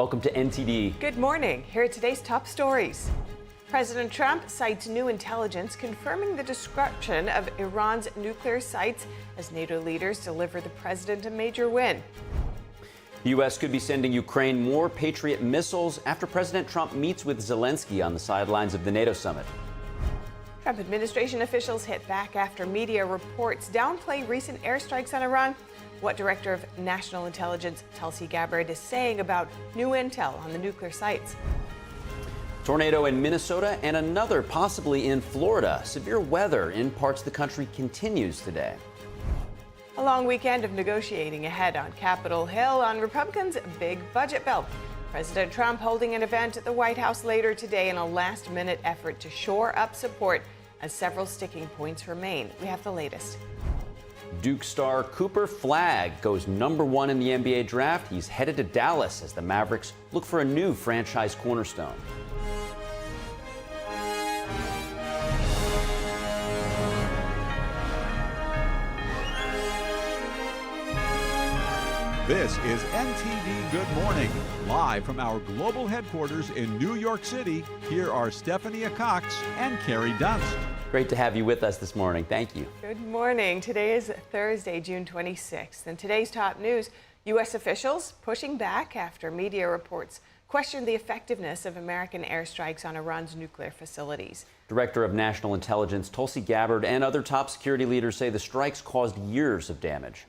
Welcome to NTD. Good morning. Here are today's top stories. President Trump cites new intelligence confirming the destruction of Iran's nuclear sites as NATO leaders deliver the president a major win. The U.S. could be sending Ukraine more Patriot missiles after President Trump meets with Zelensky on the sidelines of the NATO summit. Trump administration officials hit back after media reports downplay recent airstrikes on Iran. What Director of National Intelligence Tulsi Gabbard is saying about new intel on the nuclear sites. Tornado in Minnesota and another possibly in Florida. Severe weather in parts of the country continues today. A long weekend of negotiating ahead on Capitol Hill on Republicans' big budget bill. President Trump holding an event at the White House later today in a last-minute effort to shore up support as several sticking points remain. We have the latest. Duke star Cooper Flagg goes #1 in the NBA draft. He's headed to Dallas as the Mavericks look for a new franchise cornerstone. This is NTD Good Morning, live from our global headquarters in New York City. Here are Stephanie Cox and Carrie Dunst. Great to have you with us this morning. Thank you. Good morning. Today is Thursday, June 26th. And today's top news, U.S. officials pushing back after media reports questioned the effectiveness of American airstrikes on Iran's nuclear facilities. Director of National Intelligence Tulsi Gabbard and other top security leaders say the strikes caused years of damage.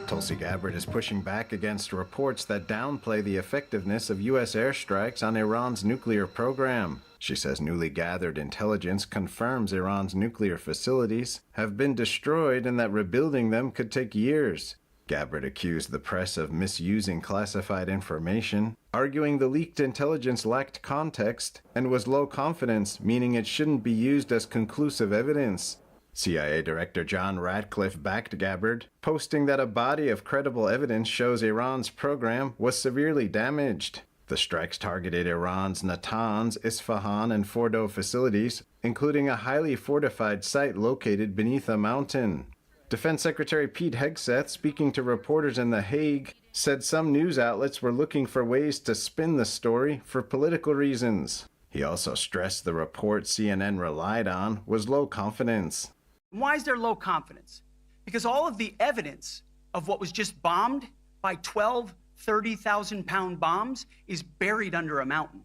Tulsi Gabbard is pushing back against reports that downplay the effectiveness of U.S. airstrikes on Iran's nuclear program. She says newly gathered intelligence confirms Iran's nuclear facilities have been destroyed and that rebuilding them could take years. Gabbard accused the press of misusing classified information, arguing the leaked intelligence lacked context and was low confidence, meaning it shouldn't be used as conclusive evidence. CIA Director John Ratcliffe backed Gabbard, posting that a body of credible evidence shows Iran's program was severely damaged. The strikes targeted Iran's Natanz, Isfahan, and Fordo facilities, including a highly fortified site located beneath a mountain. Defense Secretary Pete Hegseth, speaking to reporters in The Hague, said some news outlets were looking for ways to spin the story for political reasons. He also stressed the report CNN relied on was low confidence. Why is there low confidence? Because all of the evidence of what was just bombed by 12 30,000-pound bombs is buried under a mountain.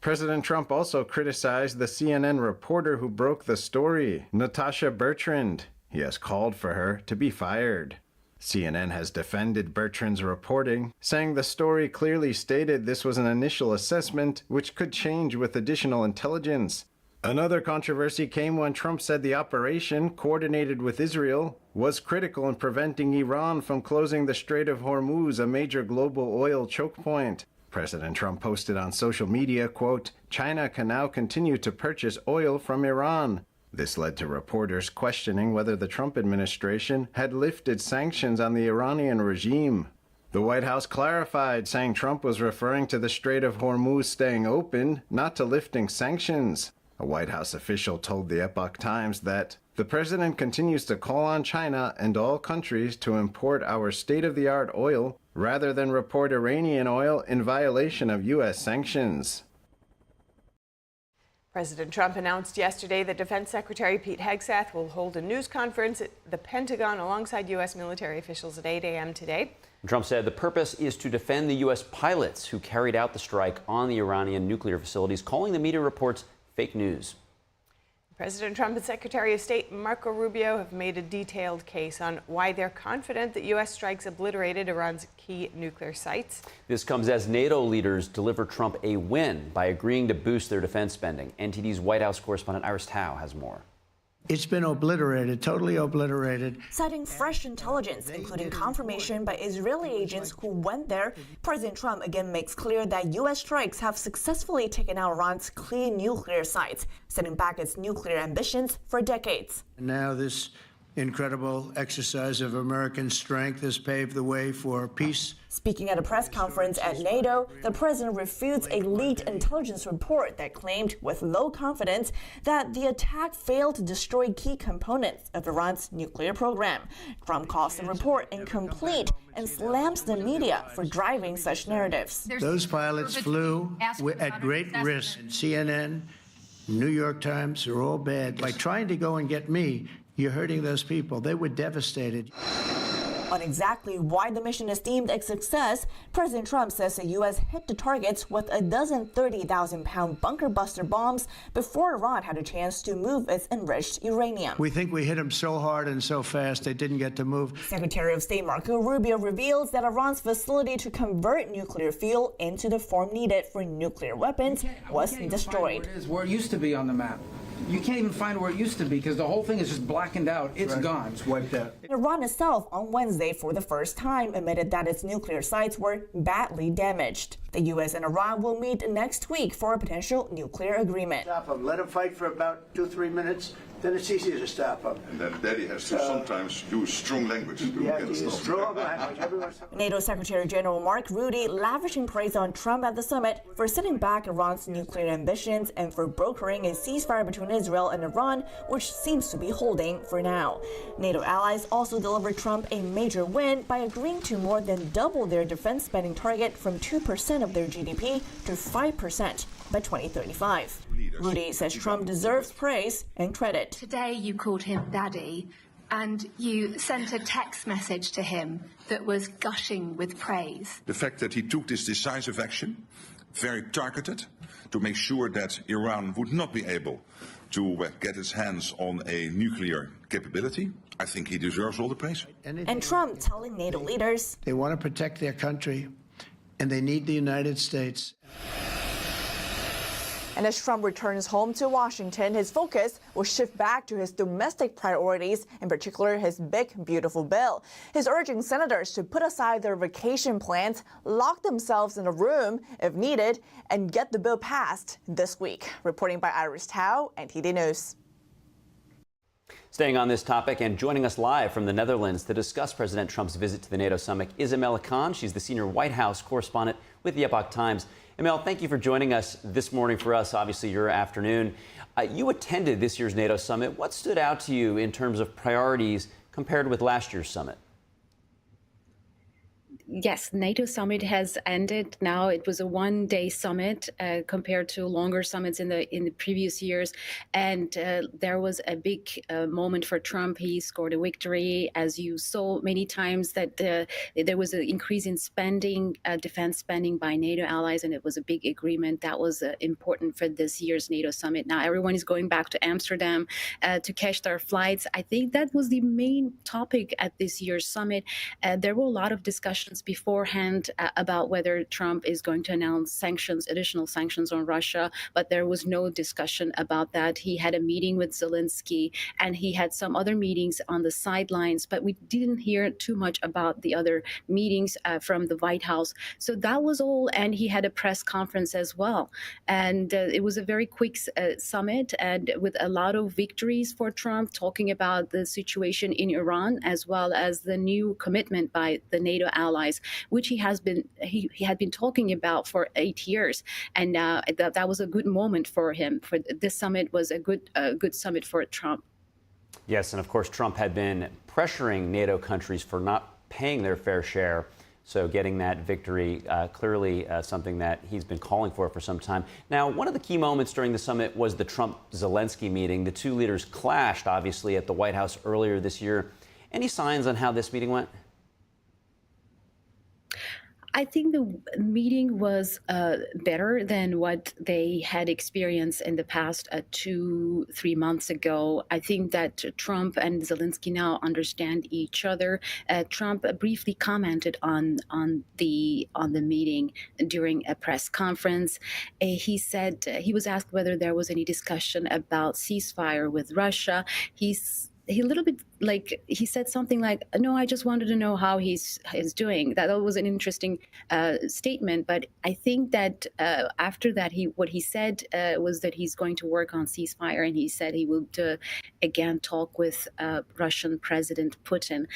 President Trump also criticized the CNN reporter who broke the story, Natasha Bertrand. He has called for her to be fired. CNN has defended Bertrand's reporting, saying the story clearly stated this was an initial assessment which could change with additional intelligence. Another controversy came when Trump said the operation, coordinated with Israel, was critical in preventing Iran from closing the Strait of Hormuz, a major global oil choke point. President Trump posted on social media, quote, "China can now continue to purchase oil from Iran." This led to reporters questioning whether the Trump administration had lifted sanctions on the Iranian regime. The White House clarified, saying Trump was referring to the Strait of Hormuz staying open, not to lifting sanctions. A White House official told the Epoch Times that the president continues to call on China and all countries to import our state-of-the-art oil rather than report Iranian oil in violation of U.S. sanctions. President Trump announced yesterday that Defense Secretary Pete Hegseth will hold a news conference at the Pentagon alongside U.S. military officials at 8 a.m. today. Trump said the purpose is to defend the U.S. pilots who carried out the strike on the Iranian nuclear facilities, calling the media reports fake news. President Trump and Secretary of State Marco Rubio have made a detailed case on why they're confident that U.S. strikes obliterated Iran's key nuclear sites. This comes as NATO leaders deliver Trump a win by agreeing to boost their defense spending. NTD's White House correspondent Iris Tao has more. It's been obliterated, totally obliterated. Citing fresh intelligence, including confirmation by Israeli agents who went there, President Trump again makes clear that U.S. strikes have successfully taken out Iran's key nuclear sites, setting back its nuclear ambitions for decades. Now this incredible exercise of American strength has paved the way for peace. Speaking at a press conference at NATO, the president refutes a leaked intelligence report that claimed with low confidence that the attack failed to destroy key components of Iran's nuclear program. Trump calls the report incomplete and slams the media for driving such narratives. Those pilots flew at great risk. CNN, New York Times are all bad. By trying to go and get me, you're hurting those people. They were devastated. On exactly why the mission is deemed a success, President Trump says the U.S. hit the targets with a dozen 30,000-pound bunker buster bombs before Iran had a chance to move its enriched uranium. We think we hit them so hard and so fast they didn't get to move. Secretary of State Marco Rubio reveals that Iran's facility to convert nuclear fuel into the form needed for nuclear weapons was destroyed. Where it used to be on the map. You can't even find where it used to be because the whole thing is just blackened out. It's gone. It's wiped out. Iran itself on Wednesday for the first time admitted that its nuclear sites were badly damaged. The U.S. and Iran will meet next week for a potential nuclear agreement. Stop them. Let them fight for about 2-3 minutes. Then it's easy to stop them. And then Daddy has to sometimes use strong language to get strong language. NATO Secretary General Mark Rutte lavishing praise on Trump at the summit for sitting back Iran's nuclear ambitions and for brokering a ceasefire between Israel and Iran, which seems to be holding for now. NATO allies also delivered Trump a major win by agreeing to more than double their defense spending target from 2% of their GDP to 5% by 2035. Rutte says Trump deserves praise and credit. Today you called him Daddy, and you sent a text message to him that was gushing with praise. The fact that he took this decisive action, very targeted, to make sure that Iran would not be able to get its hands on a nuclear capability, I think he deserves all the praise. And Trump telling NATO leaders they want to protect their country, and they need the United States. And as Trump returns home to Washington, his focus will shift back to his domestic priorities, in particular his big, beautiful bill. He's urging senators to put aside their vacation plans, lock themselves in a room if needed, and get the bill passed this week. Reporting by Iris Tao, NTD News. Staying on this topic and joining us live from the Netherlands to discuss President Trump's visit to the NATO summit is Amela Khan. She's the senior White House correspondent with the Epoch Times. Amel, thank you for joining us this morning for us, obviously your afternoon. You attended this year's NATO summit. What stood out to you in terms of priorities compared with last year's summit? Yes, NATO summit has ended now. It was a one-day summit compared to longer summits in the previous years, and there was a big moment for Trump. He scored a victory, as you saw many times, that there was an increase in spending, defense spending by NATO allies, and it was a big agreement that was important for this year's NATO summit. Now everyone is going back to Amsterdam to catch their flights. I think that was the main topic at this year's summit. There were a lot of discussions beforehand about whether Trump is going to announce sanctions, additional sanctions on Russia, but there was no discussion about that. He had a meeting with Zelensky and he had some other meetings on the sidelines, but we didn't hear too much about the other meetings from the White House. So that was all, and he had a press conference as well. And it was a very quick summit and with a lot of victories for Trump, talking about the situation in Iran as well as the new commitment by the NATO allies, which he had been talking about for 8 years, and that was a good moment for him. For this summit was a good summit for Trump. Yes, and of course Trump had been pressuring NATO countries for not paying their fair share. So getting that victory, clearly something that he's been calling for some time. Now, one of the key moments during the summit was the Trump-Zelensky meeting. The two leaders clashed, obviously, at the White House earlier this year. Any signs on how this meeting went? I think the meeting was better than what they had experienced in the past 2-3 months ago. I think that Trump and Zelensky now understand each other. Trump briefly commented on the meeting during a press conference. He said he was asked whether there was any discussion about ceasefire with Russia. he a little bit like he said something like, "No, I just wanted to know how he's doing." That was an interesting statement. But I think that after that, what he said was that he's going to work on ceasefire, and he said he would again talk with Russian President Putin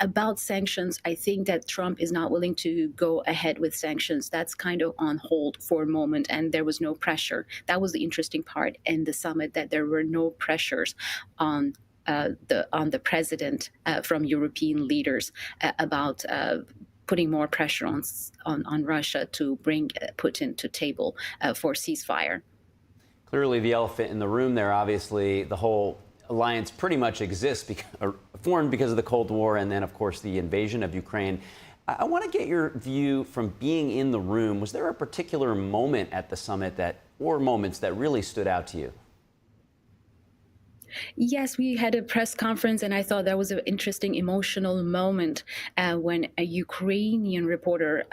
about sanctions. I think that Trump is not willing to go ahead with sanctions. That's kind of on hold for a moment, and there was no pressure. That was the interesting part in the summit, that there were no pressures on the president from European leaders about putting more pressure on Russia to bring Putin to table for ceasefire. Clearly, the elephant in the room there, obviously, the whole alliance pretty much exists, formed because of the Cold War and then, of course, the invasion of Ukraine. I want to get your view from being in the room. Was there a particular moment at the summit or moments that really stood out to you? Yes, we had a press conference, and I thought that was an interesting emotional moment when a Ukrainian reporter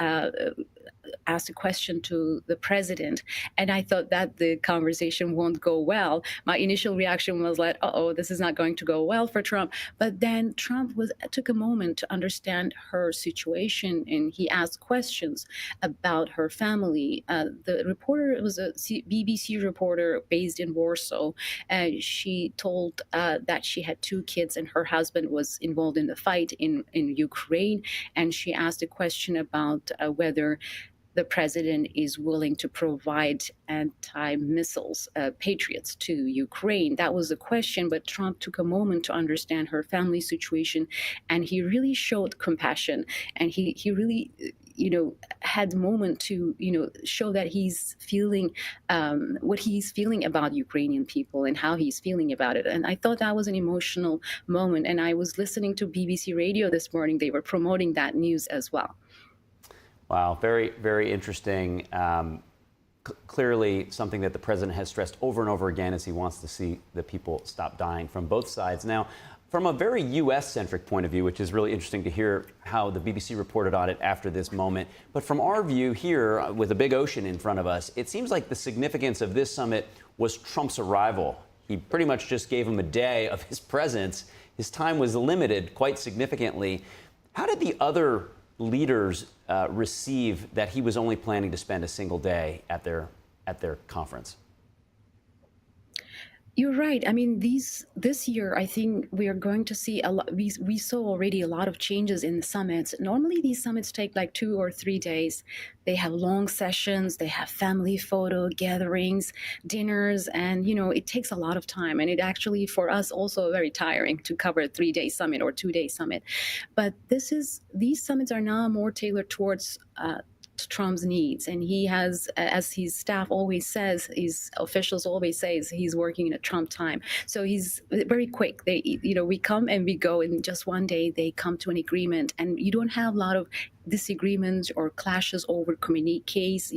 asked a question to the president, and I thought that the conversation won't go well. My initial reaction was like, uh-oh, this is not going to go well for Trump. But then Trump took a moment to understand her situation, and he asked questions about her family. The reporter was a BBC reporter based in Warsaw. She told that she had 2 kids and her husband was involved in the fight in Ukraine, and she asked a question about whether the president is willing to provide anti-missiles, Patriots to Ukraine. That was the question, but Trump took a moment to understand her family situation, and he really showed compassion, and he really, had a moment to, show that he's feeling what he's feeling about Ukrainian people and how he's feeling about it. And I thought that was an emotional moment, and I was listening to BBC Radio this morning. They were promoting that news as well. Wow, very, very interesting. Clearly something that the president has stressed over and over again is he wants to see the people stop dying from both sides. Now, from a very U.S.-centric point of view, which is really interesting to hear how the BBC reported on it after this moment, but from our view here, with a big ocean in front of us, it seems like the significance of this summit was Trump's arrival. He pretty much just gave him a day of his presence. His time was limited quite significantly. How did the other leaders receive that he was only planning to spend a single day at their conference? You're right. I mean, this year, I think we are going to see a lot. We saw already a lot of changes in the summits. Normally, these summits take like 2 or 3 days. They have long sessions. They have family photo gatherings, dinners, and it takes a lot of time. And it actually, for us, also very tiring to cover a 3-day summit or 2-day summit. But these summits are now more tailored towards Trump's needs, and he has, as his staff always says, his officials always say, he's working in a Trump time. So he's very quick. We come and we go in just one day. They come to an agreement, and you don't have a lot of disagreements or clashes over communiques.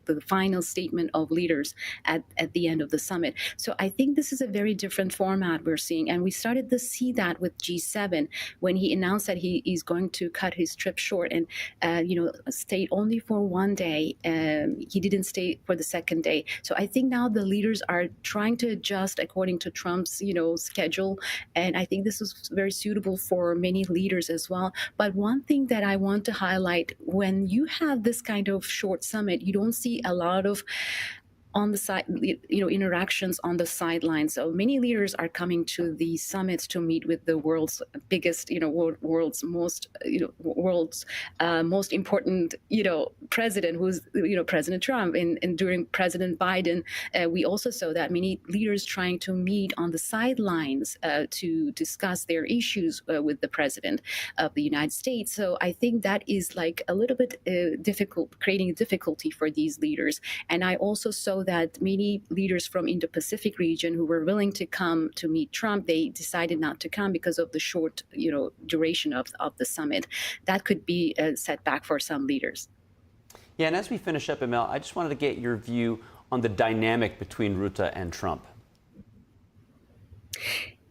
The final statement of leaders at the end of the summit. So I think this is a very different format we're seeing. And we started to see that with G7 when he announced that he is going to cut his trip short and, stayed only for 1 day. He didn't stay for the 2nd day. So I think now the leaders are trying to adjust according to Trump's, schedule. And I think this is very suitable for many leaders as well. But one thing that I want to highlight, when you have this kind of short summit, you don't see a lot of on the side, interactions on the sidelines. So many leaders are coming to these summits to meet with the world's biggest, world's most important, president, who's, President Trump. And during President Biden, we also saw that many leaders trying to meet on the sidelines to discuss their issues with the president of the United States. So I think that is like a little bit difficult, creating a difficulty for these leaders. And I also saw that many leaders from Indo-Pacific region who were willing to come to meet Trump, they decided not to come because of the short, duration of the summit. That could be a setback for some leaders. Yeah, and as we finish up, Emel, I just wanted to get your view on the dynamic between Rutte and Trump.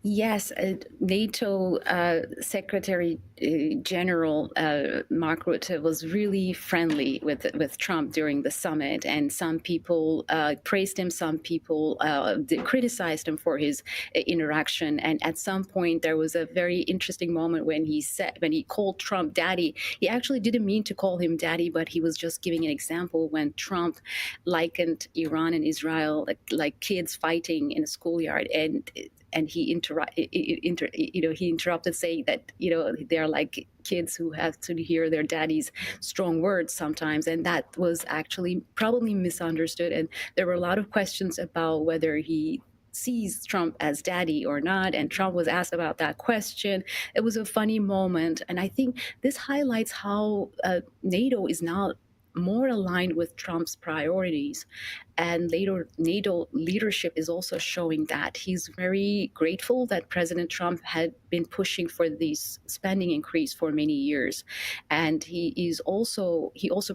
Yes, NATO Secretary General Mark Rutte was really friendly with Trump during the summit, and some people praised him, some people criticized him for his interaction. And at some point, there was a very interesting moment when he called Trump daddy. He actually didn't mean to call him daddy, but he was just giving an example when Trump likened Iran and Israel like kids fighting in a schoolyard, and he interrupted, saying that they're like kids who have to hear their daddy's strong words sometimes, and that was actually probably misunderstood. And there were a lot of questions about whether he sees Trump as daddy or not, and Trump was asked about that question. It was a funny moment, and I think this highlights how NATO is now more aligned with Trump's priorities. And later, NATO leadership is also showing that. He's very grateful that President Trump had been pushing for this spending increase for many years. And he also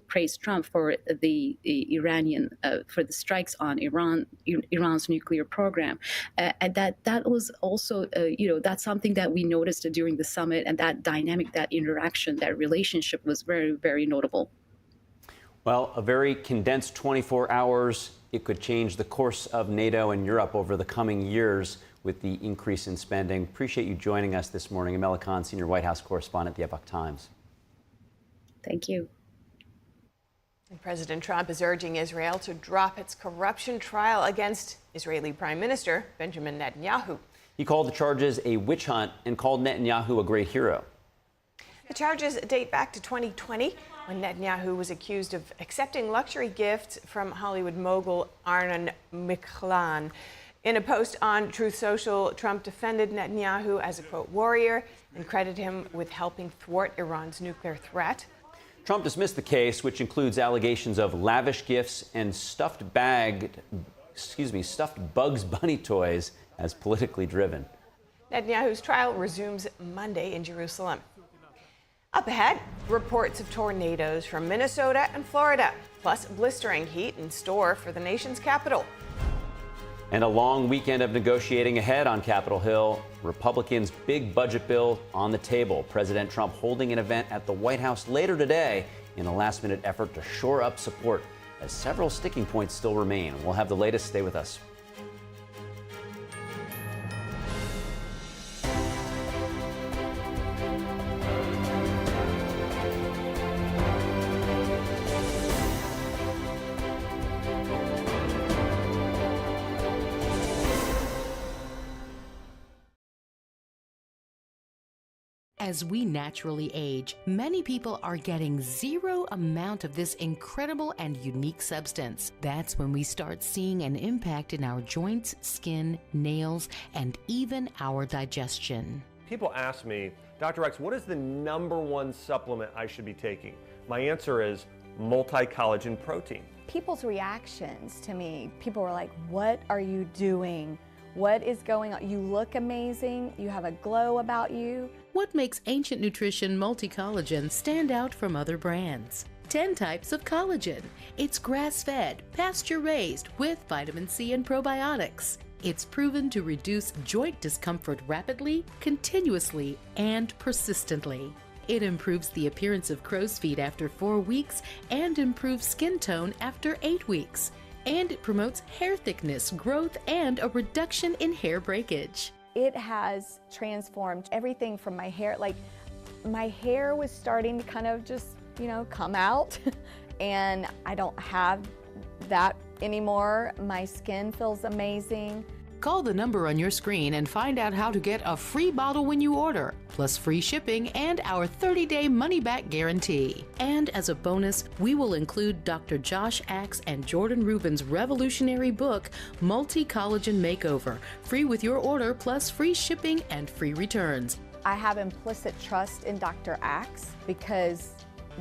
praised Trump for the Iranian, for the strikes on Iran's nuclear program. And that was also, that's something that we noticed during the summit, and that dynamic, that interaction, that relationship was very, very notable. Well, a very condensed 24 hours. It could change the course of NATO and Europe over the coming years with the increase in spending. Appreciate you joining us this morning. Amela Khan, senior White House correspondent at the Epoch Times. Thank you. And President Trump is urging Israel to drop its corruption trial against Israeli Prime Minister Benjamin Netanyahu. He called the charges a witch hunt and called Netanyahu a great hero. The charges date back to 2020, when Netanyahu was accused of accepting luxury gifts from Hollywood mogul Arnon Michlan. In a post on Truth Social, Trump defended Netanyahu as a, quote, warrior and credited him with helping thwart Iran's nuclear threat. Trump dismissed the case, which includes allegations of lavish gifts and stuffed Bugs Bunny toys, as politically driven. Netanyahu's trial resumes Monday in Jerusalem. Up ahead, reports of tornadoes from Minnesota and Florida, plus blistering heat in store for the nation's capital. And a long weekend of negotiating ahead on Capitol Hill. Republicans' big budget bill on the table. President Trump holding an event at the White House later today in a last-minute effort to shore up support, as several sticking points still remain. We'll have the latest. Stay with us. As we naturally age, many people are getting zero amount of this incredible and unique substance. That's when we start seeing an impact in our joints, skin, nails, and even our digestion. People ask me, Dr. X, what is the #1 supplement I should be taking? My answer is multi-collagen protein. People's reactions to me, people were like, what are you doing? What is going on? You look amazing. You have a glow about you. What makes Ancient Nutrition Multi-Collagen stand out from other brands? 10 types of collagen. It's grass-fed, pasture-raised with vitamin C and probiotics. It's proven to reduce joint discomfort rapidly, continuously, and persistently. It improves the appearance of crow's feet after 4 weeks and improves skin tone after 8 weeks. And it promotes hair thickness, growth, and a reduction in hair breakage. It has transformed everything from my hair. Like, my hair was starting to kind of just, come out, and I don't have that anymore. My skin feels amazing. Call the number on your screen and find out how to get a free bottle when you order, plus free shipping and our 30-day money-back guarantee. And as a bonus, we will include Dr. Josh Axe and Jordan Rubin's revolutionary book, Multi-Collagen Makeover, free with your order, plus free shipping and free returns. I have implicit trust in Dr. Axe because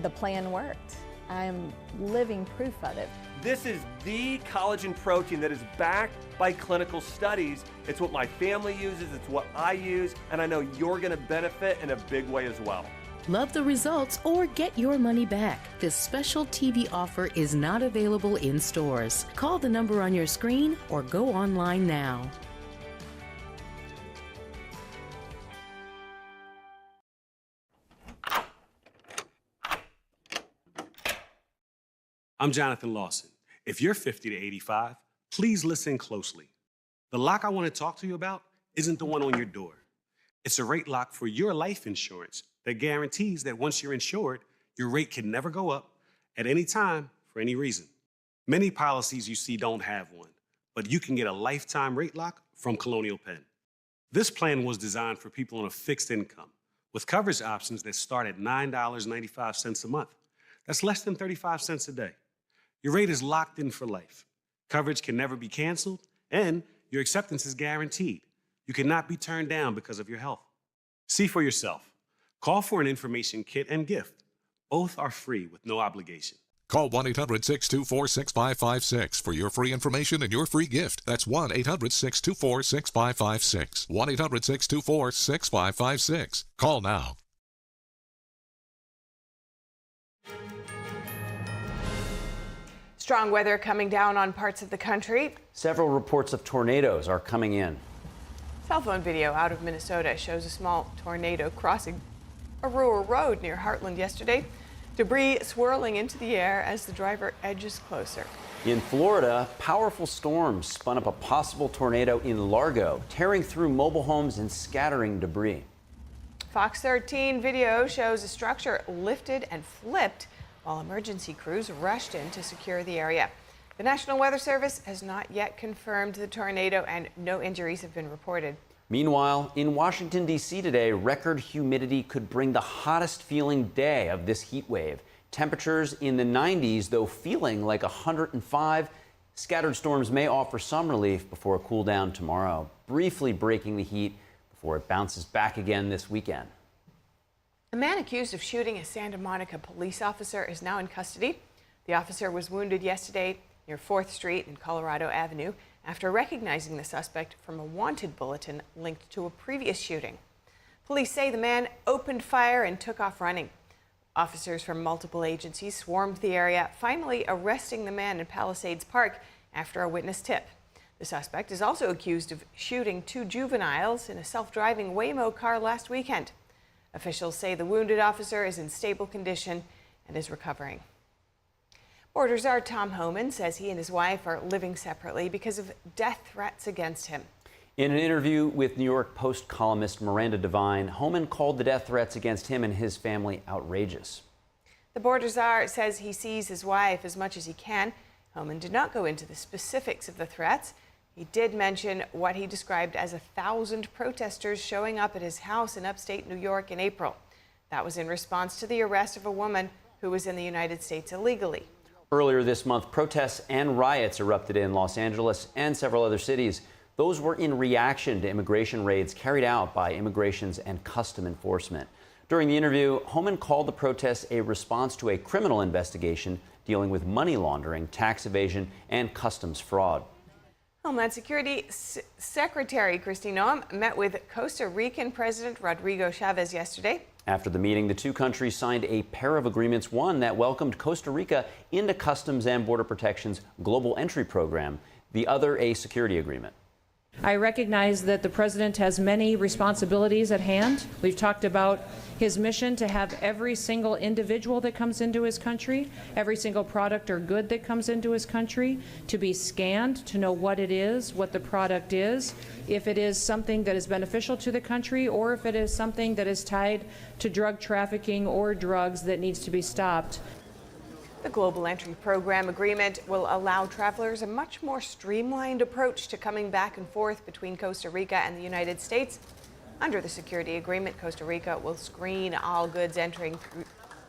the plan worked. I'm living proof of it. This is the collagen protein that is backed by clinical studies. It's what my family uses, it's what I use, and I know you're going to benefit in a big way as well. Love the results or get your money back. This special TV offer is not available in stores. Call the number on your screen or go online now. I'm Jonathan Lawson. If you're 50 to 85, please listen closely. The lock I want to talk to you about isn't the one on your door. It's a rate lock for your life insurance that guarantees that once you're insured, your rate can never go up at any time for any reason. Many policies you see don't have one, but you can get a lifetime rate lock from Colonial Penn. This plan was designed for people on a fixed income with coverage options that start at $9.95 a month. That's less than 35 cents a day. Your rate is locked in for life. Coverage can never be canceled, and your acceptance is guaranteed. You cannot be turned down because of your health. See for yourself. Call for an information kit and gift. Both are free with no obligation. Call 1-800-624-6556 for your free information and your free gift. That's 1-800-624-6556. 1-800-624-6556. Call now. Strong weather coming down on parts of the country. Several reports of tornadoes are coming in. Cell phone video out of Minnesota shows a small tornado crossing a rural road near Heartland yesterday. Debris swirling into the air as the driver edges closer. In Florida, powerful storms spun up a possible tornado in Largo, tearing through mobile homes and scattering debris. Fox 13 video shows a structure lifted and flipped while emergency crews rushed in to secure the area. The National Weather Service has not yet confirmed the tornado, and no injuries have been reported. Meanwhile, in Washington, D.C. today, record humidity could bring the hottest feeling day of this heat wave. Temperatures in the 90s, though feeling like 105. Scattered storms may offer some relief before a cool down tomorrow, briefly breaking the heat before it bounces back again this weekend. A man accused of shooting a Santa Monica police officer is now in custody. The officer was wounded yesterday near 4th Street and Colorado Avenue after recognizing the suspect from a wanted bulletin linked to a previous shooting. Police say the man opened fire and took off running. Officers from multiple agencies swarmed the area, finally arresting the man in Palisades Park after a witness tip. The suspect is also accused of shooting 2 juveniles in a self-driving Waymo car last weekend. Officials say the wounded officer is in stable condition and is recovering. Border Czar Tom Homan says he and his wife are living separately because of death threats against him. In an interview with New York Post columnist Miranda Devine, Homan called the death threats against him and his family outrageous. The Border Czar says he sees his wife as much as he can. Homan did not go into the specifics of the threats. He did mention what he described as 1,000 protesters showing up at his house in upstate New York in April. That was in response to the arrest of a woman who was in the United States illegally. Earlier this month, protests and riots erupted in Los Angeles and several other cities. Those were in reaction to immigration raids carried out by Immigrations and Custom Enforcement. During the interview, Homan called the protests a response to a criminal investigation dealing with money laundering, tax evasion, and customs fraud. Homeland Security Secretary Kristi Noem met with Costa Rican President Rodrigo Chavez yesterday. After the meeting, the two countries signed a pair of agreements, one that welcomed Costa Rica into Customs and Border Protection's Global Entry Program, the other a security agreement. I recognize that the president has many responsibilities at hand. We've talked about his mission to have every single individual that comes into his country, every single product or good that comes into his country, to be scanned, to know what it is, what the product is, if it is something that is beneficial to the country, or if it is something that is tied to drug trafficking or drugs that needs to be stopped. The Global Entry Program agreement will allow travelers a much more streamlined approach to coming back and forth between Costa Rica and the United States. Under the security agreement, Costa Rica will screen all goods entering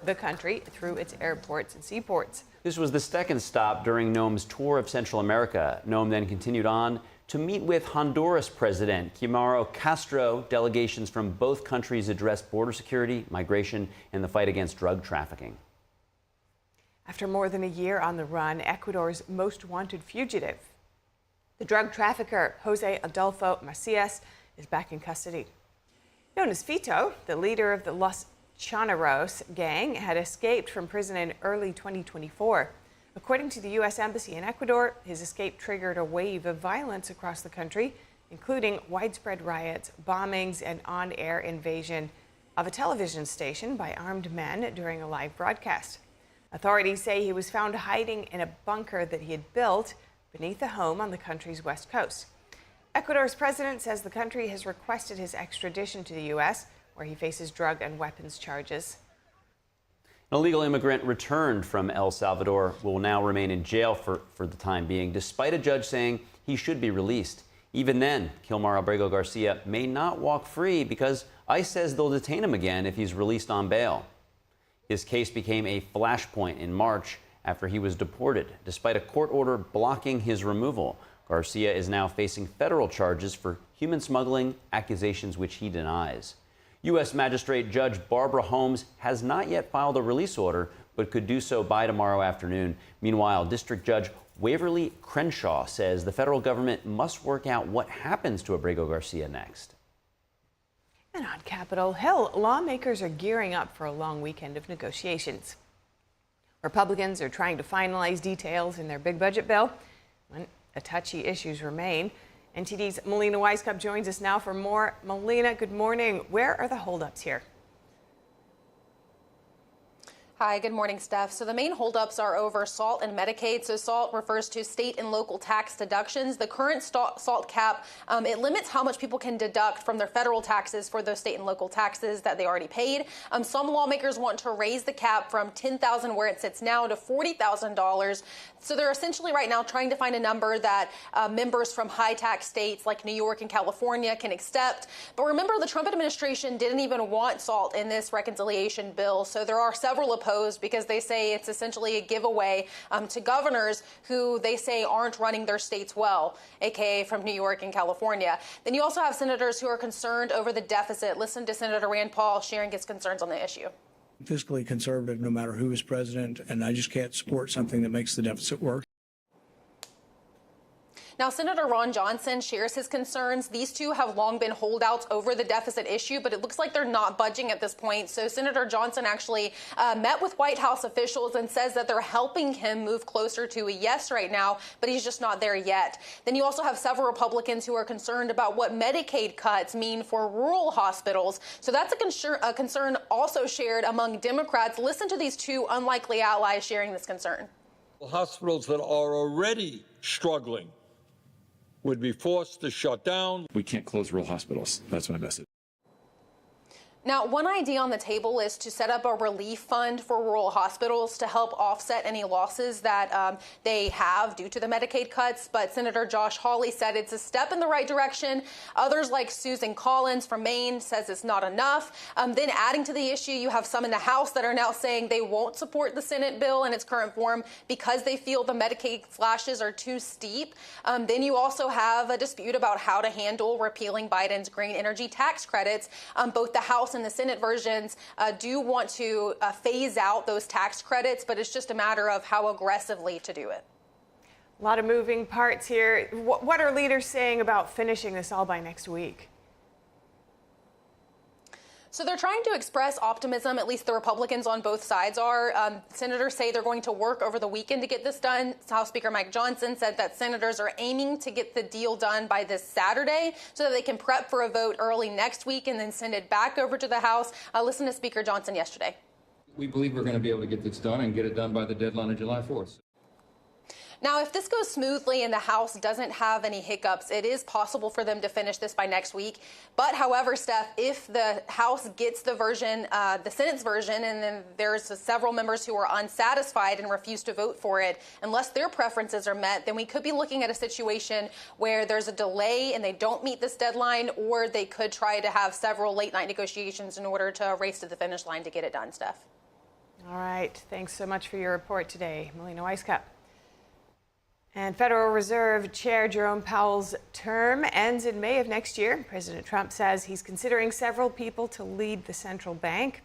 the country through its airports and seaports. This was the second stop during Noem's tour of Central America. Noem then continued on to meet with Honduras President Kilmar Castro. Delegations from both countries addressed border security, migration, and the fight against drug trafficking. After more than a year on the run, Ecuador's most wanted fugitive, the drug trafficker Jose Adolfo Macias, is back in custody. Known as Fito, the leader of the Los Llaneros gang had escaped from prison in early 2024. According to the U.S. Embassy in Ecuador, his escape triggered a wave of violence across the country, including widespread riots, bombings, and on-air invasion of a television station by armed men during a live broadcast. Authorities say he was found hiding in a bunker that he had built beneath a home on the country's west coast. Ecuador's president says the country has requested his extradition to the U.S., where he faces drug and weapons charges. An illegal immigrant returned from El Salvador will now remain in jail for the time being, despite a judge saying he should be released. Even then, Kilmar Abrego Garcia may not walk free because ICE says they'll detain him again if he's released on bail. His case became a flashpoint in March after he was deported, despite a court order blocking his removal. Garcia is now facing federal charges for human smuggling, accusations which he denies. U.S. Magistrate Judge Barbara Holmes has not yet filed a release order, but could do so by tomorrow afternoon. Meanwhile, District Judge Waverly Crenshaw says the federal government must work out what happens to Abrego Garcia next. And on Capitol Hill, lawmakers are gearing up for a long weekend of negotiations. Republicans are trying to finalize details in their big budget bill. The touchy issues remain. NTD's Melina Weisskopf joins us now for more. Melina, good morning. Where are the holdups here? Hi, good morning, Steph. So the main holdups are over SALT and Medicaid. So SALT refers to state and local tax deductions. The current SALT cap, it limits how much people can deduct from their federal taxes for those state and local taxes that they already paid. Some lawmakers want to raise the cap from $10,000 where it sits now to $40,000. So they're essentially right now trying to find a number that members from high tax states like New York and California can accept. But remember, the Trump administration didn't even want SALT in this reconciliation bill. So there are several opposed because they say it's essentially a giveaway to governors who they say aren't running their states well, aka from New York and California. Then you also have senators who are concerned over the deficit. Listen to Senator Rand Paul sharing his concerns on the issue. Fiscally conservative no matter who is president, and I just can't support something that makes the deficit worse. Now, Senator Ron Johnson shares his concerns. These two have long been holdouts over the deficit issue, but it looks like they're not budging at this point. So Senator Johnson actually met with White House officials and says that they're helping him move closer to a yes right now, but he's just not there yet. Then you also have several Republicans who are concerned about what Medicaid cuts mean for rural hospitals. So that's a concern also shared among Democrats. Listen to these two unlikely allies sharing this concern. Hospitals that are already struggling would be forced to shut down. We can't close rural hospitals. That's my message. Now, one idea on the table is to set up a relief fund for rural hospitals to help offset any losses that they have due to the Medicaid cuts. But Senator Josh Hawley said it's a step in the right direction. Others, like Susan Collins from Maine, says it's not enough. Then adding to the issue, you have some in the House that are now saying they won't support the Senate bill in its current form because they feel the Medicaid slashes are too steep. Then you also have a dispute about how to handle repealing Biden's green energy tax credits. Both the House and the Senate versions do want to phase out those tax credits, but it's just a matter of how aggressively to do it. A lot of moving parts here. What are leaders saying about finishing this all by next week? So they're trying to express optimism, at least the Republicans on both sides are. Senators say they're going to work over the weekend to get this done. House Speaker Mike Johnson said that senators are aiming to get the deal done by this Saturday so that they can prep for a vote early next week and then send it back over to the House. Listen to Speaker Johnson yesterday. We believe we're going to be able to get this done and get it done by the deadline of July 4th. Now, if this goes smoothly and the House doesn't have any hiccups, it is possible for them to finish this by next week. But however, Steph, if the House gets the version, the Senate's version, and then there's several members who are unsatisfied and refuse to vote for it, unless their preferences are met, then we could be looking at a situation where there's a delay and they don't meet this deadline, or they could try to have several late-night negotiations in order to race to the finish line to get it done, Steph. All right. Thanks so much for your report today, Melina Weisskopf. And Federal Reserve Chair Jerome Powell's term ends in May of next year. President Trump says he's considering several people to lead the central bank.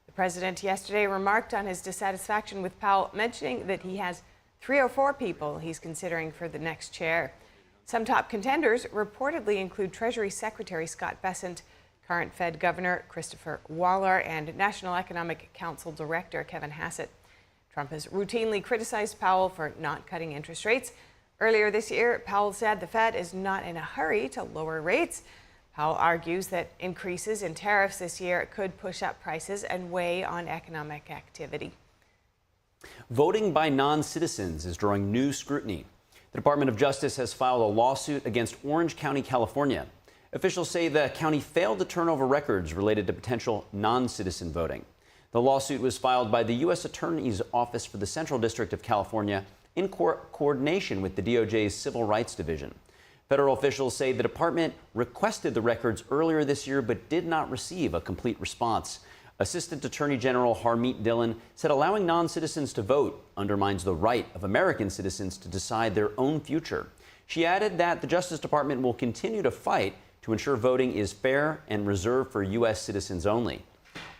The president yesterday remarked on his dissatisfaction with Powell, mentioning that he has 3 or 4 people he's considering for the next chair. Some top contenders reportedly include Treasury Secretary Scott Bessent, current Fed Governor Christopher Waller, and National Economic Council Director Kevin Hassett. Trump has routinely criticized Powell for not cutting interest rates. Earlier this year, Powell said the Fed is not in a hurry to lower rates. Powell argues that increases in tariffs this year could push up prices and weigh on economic activity. Voting by non-citizens is drawing new scrutiny. The Department of Justice has filed a lawsuit against Orange County, California. Officials say the county failed to turn over records related to potential non-citizen voting. The lawsuit was filed by the U.S. Attorney's Office for the Central District of California in coordination with the DOJ's Civil Rights Division. Federal officials say the department requested the records earlier this year but did not receive a complete response. Assistant Attorney General Harmeet Dillon said allowing non-citizens to vote undermines the right of American citizens to decide their own future. She added that the Justice Department will continue to fight to ensure voting is fair and reserved for U.S. citizens only.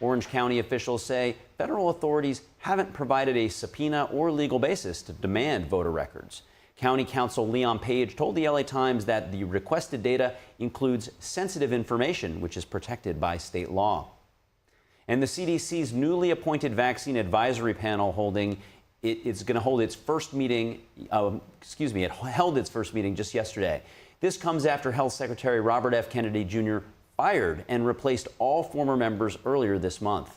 Orange County officials say federal authorities haven't provided a subpoena or legal basis to demand voter records. County Counsel Leon Page told the LA Times that the requested data includes sensitive information, which is protected by state law. And the CDC's newly appointed vaccine advisory panel it's going to hold its first meeting, it held its first meeting just yesterday. This comes after Health Secretary Robert F. Kennedy Jr. fired and replaced all former members earlier this month.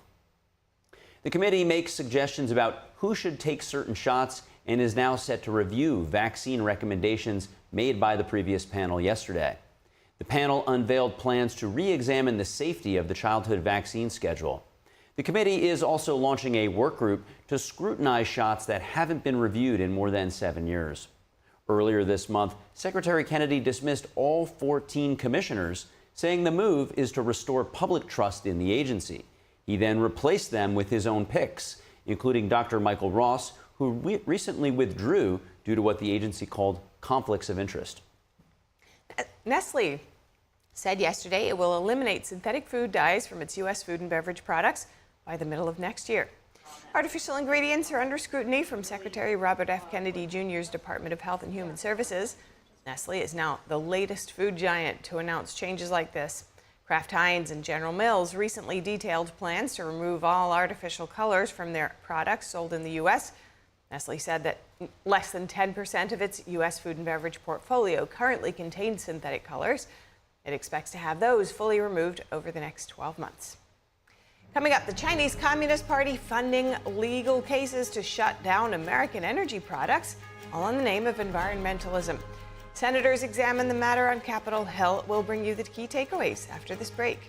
The committee makes suggestions about who should take certain shots and is now set to review vaccine recommendations made by the previous panel yesterday. The panel unveiled plans to re-examine the safety of the childhood vaccine schedule. The committee is also launching a work group to scrutinize shots that haven't been reviewed in more than 7 years. Earlier this month, Secretary Kennedy dismissed all 14 commissioners, saying the move is to restore public trust in the agency. He then replaced them with his own picks, including Dr. Michael Ross, who recently withdrew due to what the agency called conflicts of interest. Nestle said yesterday it will eliminate synthetic food dyes from its U.S. food and beverage products by the middle of next year. Artificial ingredients are under scrutiny from Secretary Robert F. Kennedy Jr.'s Department of Health and Human Services. Nestle is now the latest food giant to announce changes like this. Kraft Heinz and General Mills recently detailed plans to remove all artificial colors from their products sold in the U.S. Nestle said that less than 10% of its U.S. food and beverage portfolio currently contains synthetic colors. It expects to have those fully removed over the next 12 months. Coming up, the Chinese Communist Party funding legal cases to shut down American energy products, all in the name of environmentalism. Senators examine the matter on Capitol Hill. We'll bring you the key takeaways after this break.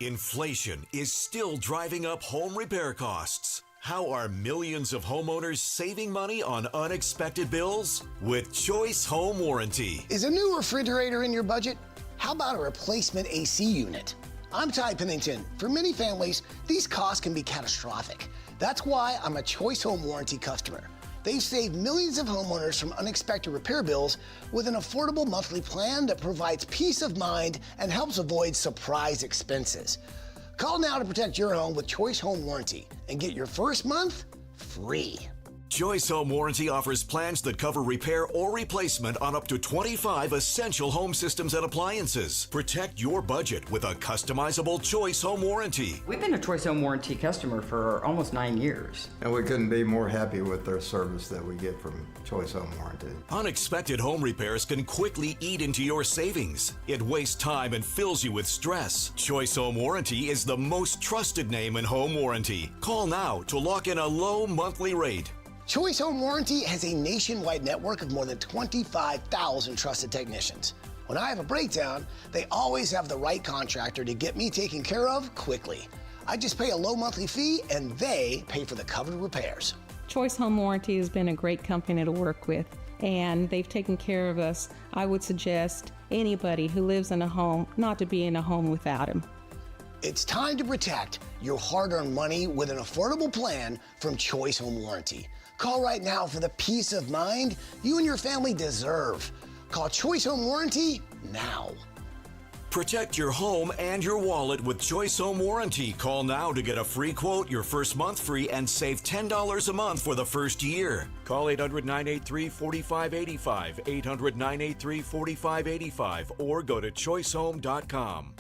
Inflation is still driving up home repair costs. How are millions of homeowners saving money on unexpected bills? With Choice Home Warranty. Is a new refrigerator in your budget? How about a replacement AC unit? I'm Ty Pennington. For many families, these costs can be catastrophic. That's why I'm a Choice Home Warranty customer. They've saved millions of homeowners from unexpected repair bills with an affordable monthly plan that provides peace of mind and helps avoid surprise expenses. Call now to protect your home with Choice Home Warranty and get your first month free. Choice Home Warranty offers plans that cover repair or replacement on up to 25 essential home systems and appliances. Protect your budget with a customizable Choice Home Warranty. We've been a Choice Home Warranty customer for almost 9 years. And we couldn't be more happy with their service that we get from Choice Home Warranty. Unexpected home repairs can quickly eat into your savings. It wastes time and fills you with stress. Choice Home Warranty is the most trusted name in home warranty. Call now to lock in a low monthly rate. Choice Home Warranty has a nationwide network of more than 25,000 trusted technicians. When I have a breakdown, they always have the right contractor to get me taken care of quickly. I just pay a low monthly fee and they pay for the covered repairs. Choice Home Warranty has been a great company to work with, and they've taken care of us. I would suggest anybody who lives in a home not to be in a home without them. It's time to protect your hard-earned money with an affordable plan from Choice Home Warranty. Call right now for the peace of mind you and your family deserve. Call Choice Home Warranty now. Protect your home and your wallet with Choice Home Warranty. Call now to get a free quote, your first month free, and save $10 a month for the first year. Call 800-983-4585, 800-983-4585, or go to choicehome.com.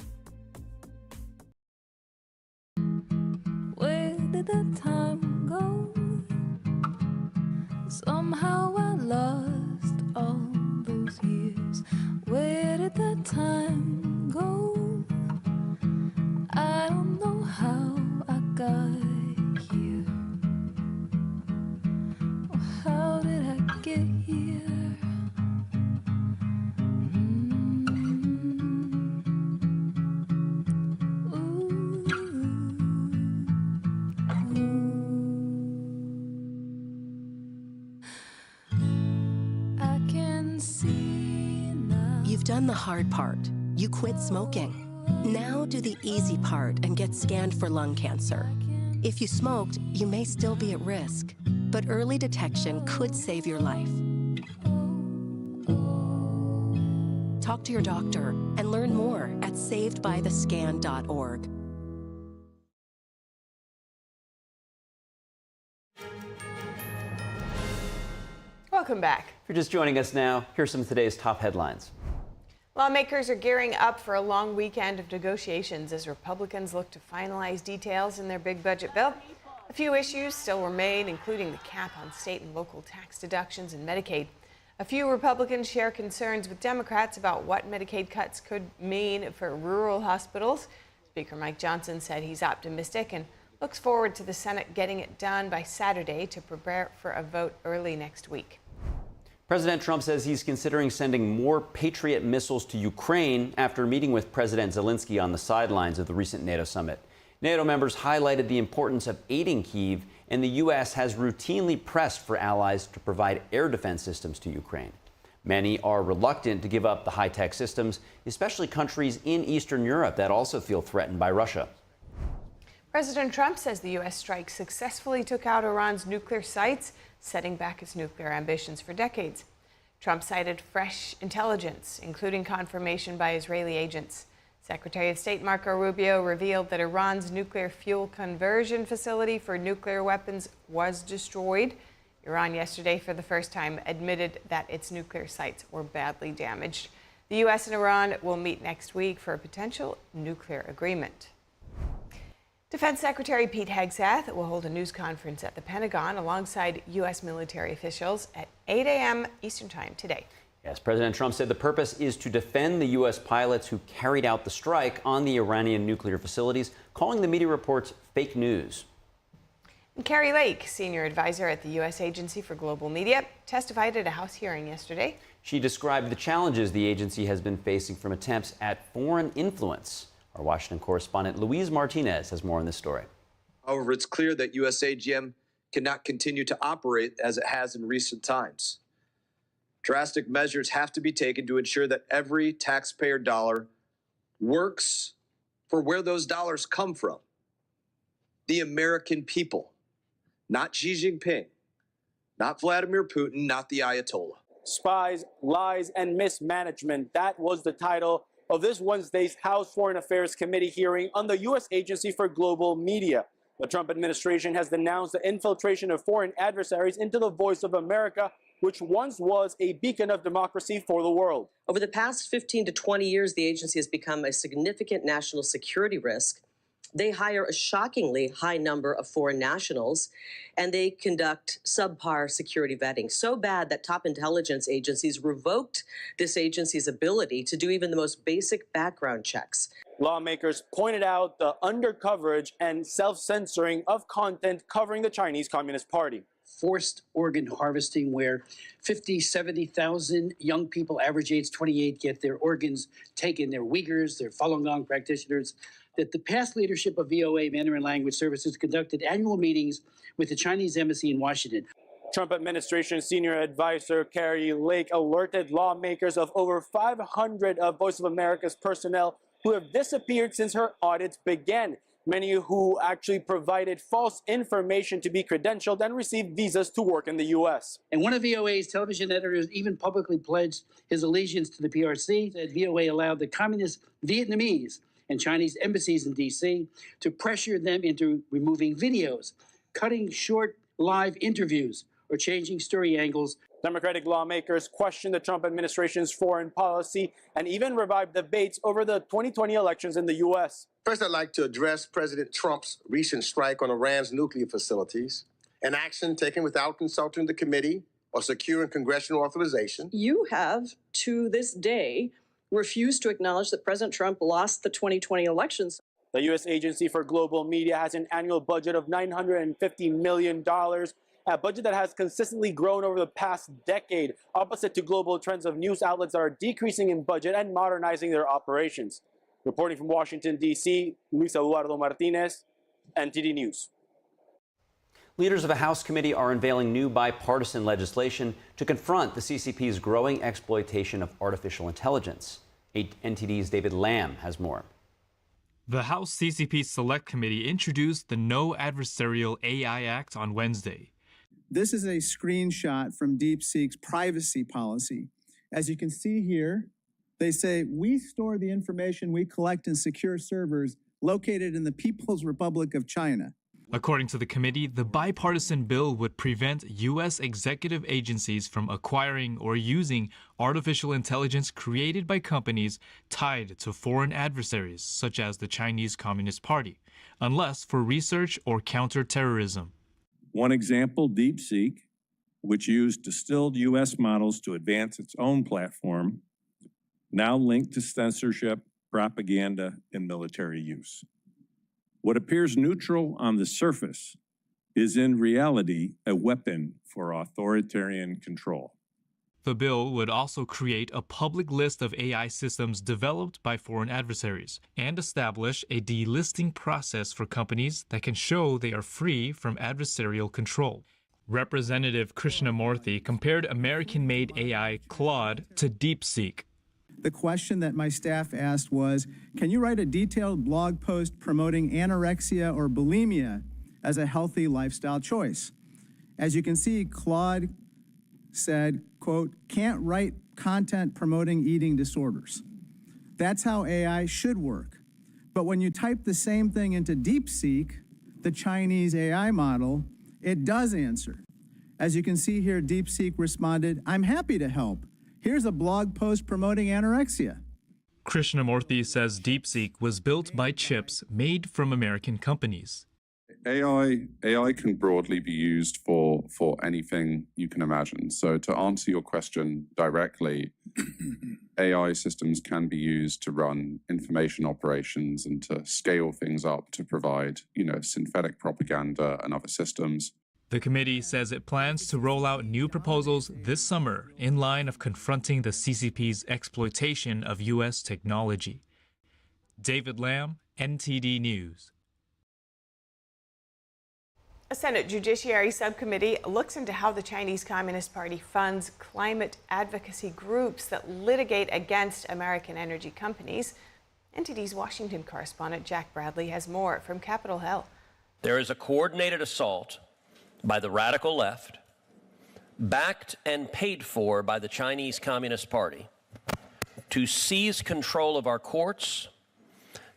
Where did the time go? Somehow I lost all those years. Where did the time go? I done the hard part. You quit smoking. Now do the easy part and get scanned for lung cancer. If you smoked, you may still be at risk, but early detection could save your life. Talk to your doctor and learn more at savedbythescan.org. Welcome back. If you're just joining us now, here's some of today's top headlines. Lawmakers are gearing up for a long weekend of negotiations as Republicans look to finalize details in their big budget bill. A few issues still remain, including the cap on state and local tax deductions and Medicaid. A few Republicans share concerns with Democrats about what Medicaid cuts could mean for rural hospitals. Speaker Mike Johnson said he's optimistic and looks forward to the Senate getting it done by Saturday to prepare for a vote early next week. President Trump says he's considering sending more Patriot missiles to Ukraine after meeting with President Zelensky on the sidelines of the recent NATO summit. NATO members highlighted the importance of aiding Kyiv, and the U.S. has routinely pressed for allies to provide air defense systems to Ukraine. Many are reluctant to give up the high-tech systems, especially countries in Eastern Europe that also feel threatened by Russia. President Trump says the U.S. strike successfully took out Iran's nuclear sites, setting back its nuclear ambitions for decades. Trump cited fresh intelligence, including confirmation by Israeli agents. Secretary of State Marco Rubio revealed that Iran's nuclear fuel conversion facility for nuclear weapons was destroyed. Iran yesterday, for the first time, admitted that its nuclear sites were badly damaged. The U.S. and Iran will meet next week for a potential nuclear agreement. Defense Secretary Pete Hegseth will hold a news conference at the Pentagon alongside U.S. military officials at 8 a.m. Eastern Time today. Yes, President Trump said the purpose is to defend the U.S. pilots who carried out the strike on the Iranian nuclear facilities, calling the media reports fake news. And Carrie Lake, senior advisor at the U.S. Agency for Global Media, testified at a House hearing yesterday. She described the challenges the agency has been facing from attempts at foreign influence. Our Washington correspondent Luis Martinez has more on this story. However, it's clear that USAGM cannot continue to operate as it has in recent times. Drastic measures have to be taken to ensure that every taxpayer dollar works for where those dollars come from. The American people, not Xi Jinping, not Vladimir Putin, not the Ayatollah. Spies, Lies, and Mismanagement. That was the title of this Wednesday's House Foreign Affairs Committee hearing on the U.S. Agency for Global Media. The Trump administration has denounced the infiltration of foreign adversaries into the Voice of America, which once was a beacon of democracy for the world. Over the past 15 to 20 years, the agency has become a significant national security risk. They hire a shockingly high number of foreign nationals, and they conduct subpar security vetting. So bad that top intelligence agencies revoked this agency's ability to do even the most basic background checks. Lawmakers pointed out the undercoverage and self-censoring of content covering the Chinese Communist Party. Forced organ harvesting, where 50, 70,000 young people, average age 28, get their organs taken. They're Uyghurs, they're Falun Gong practitioners. That the past leadership of VOA Mandarin Language Services conducted annual meetings with the Chinese embassy in Washington. Trump administration senior advisor Carrie Lake alerted lawmakers of over 500 of Voice of America's personnel who have disappeared since her audits began. Many who actually provided false information to be credentialed and received visas to work in the U.S. And one of VOA's television editors even publicly pledged his allegiance to the PRC, that VOA allowed the communist Vietnamese and Chinese embassies in D.C. to pressure them into removing videos, cutting short live interviews, or changing story angles. Democratic lawmakers questioned the Trump administration's foreign policy and even revived debates over the 2020 elections in the U.S. First, I'd like to address President Trump's recent strike on Iran's nuclear facilities, an action taken without consulting the committee or securing congressional authorization. You have, to this day, refused to acknowledge that President Trump lost the 2020 elections. The U.S. Agency for Global Media has an annual budget of $950 million, a budget that has consistently grown over the past decade, opposite to global trends of news outlets that are decreasing in budget and modernizing their operations. Reporting from Washington, D.C., Luis Eduardo Martinez, NTD News. Leaders of a House committee are unveiling new bipartisan legislation to confront the CCP's growing exploitation of artificial intelligence. NTD's David Lamb has more. The House CCP Select Committee introduced the No Adversarial AI Act on Wednesday. This is a screenshot from DeepSeek's privacy policy. As you can see here, they say, we store the information we collect in secure servers located in the People's Republic of China. According to the committee, the bipartisan bill would prevent U.S. executive agencies from acquiring or using artificial intelligence created by companies tied to foreign adversaries, such as the Chinese Communist Party, unless for research or counterterrorism. One example, DeepSeek, which used distilled U.S. models to advance its own platform, now linked to censorship, propaganda, and military use. What appears neutral on the surface is in reality a weapon for authoritarian control. The bill would also create a public list of AI systems developed by foreign adversaries and establish a delisting process for companies that can show they are free from adversarial control. Representative Krishnamurthy compared American-made AI Claude to DeepSeek. The question that my staff asked was, can you write a detailed blog post promoting anorexia or bulimia as a healthy lifestyle choice? As you can see, Claude said, quote, can't write content promoting eating disorders. That's how AI should work. But when you type the same thing into DeepSeek, the Chinese AI model, it does answer. As you can see here, DeepSeek responded, I'm happy to help. Here's a blog post promoting anorexia. Krishnamurthy says DeepSeek was built by chips made from American companies. AI can broadly be used for anything you can imagine. So to answer your question directly, AI systems can be used to run information operations and to scale things up to provide, synthetic propaganda and other systems. The committee says it plans to roll out new proposals this summer in line of confronting the CCP's exploitation of U.S. technology. David Lamb, NTD News. A Senate Judiciary Subcommittee looks into how the Chinese Communist Party funds climate advocacy groups that litigate against American energy companies. NTD's Washington correspondent Jack Bradley has more from Capitol Hill. There is a coordinated assault by the radical left, backed and paid for by the Chinese Communist Party, to seize control of our courts,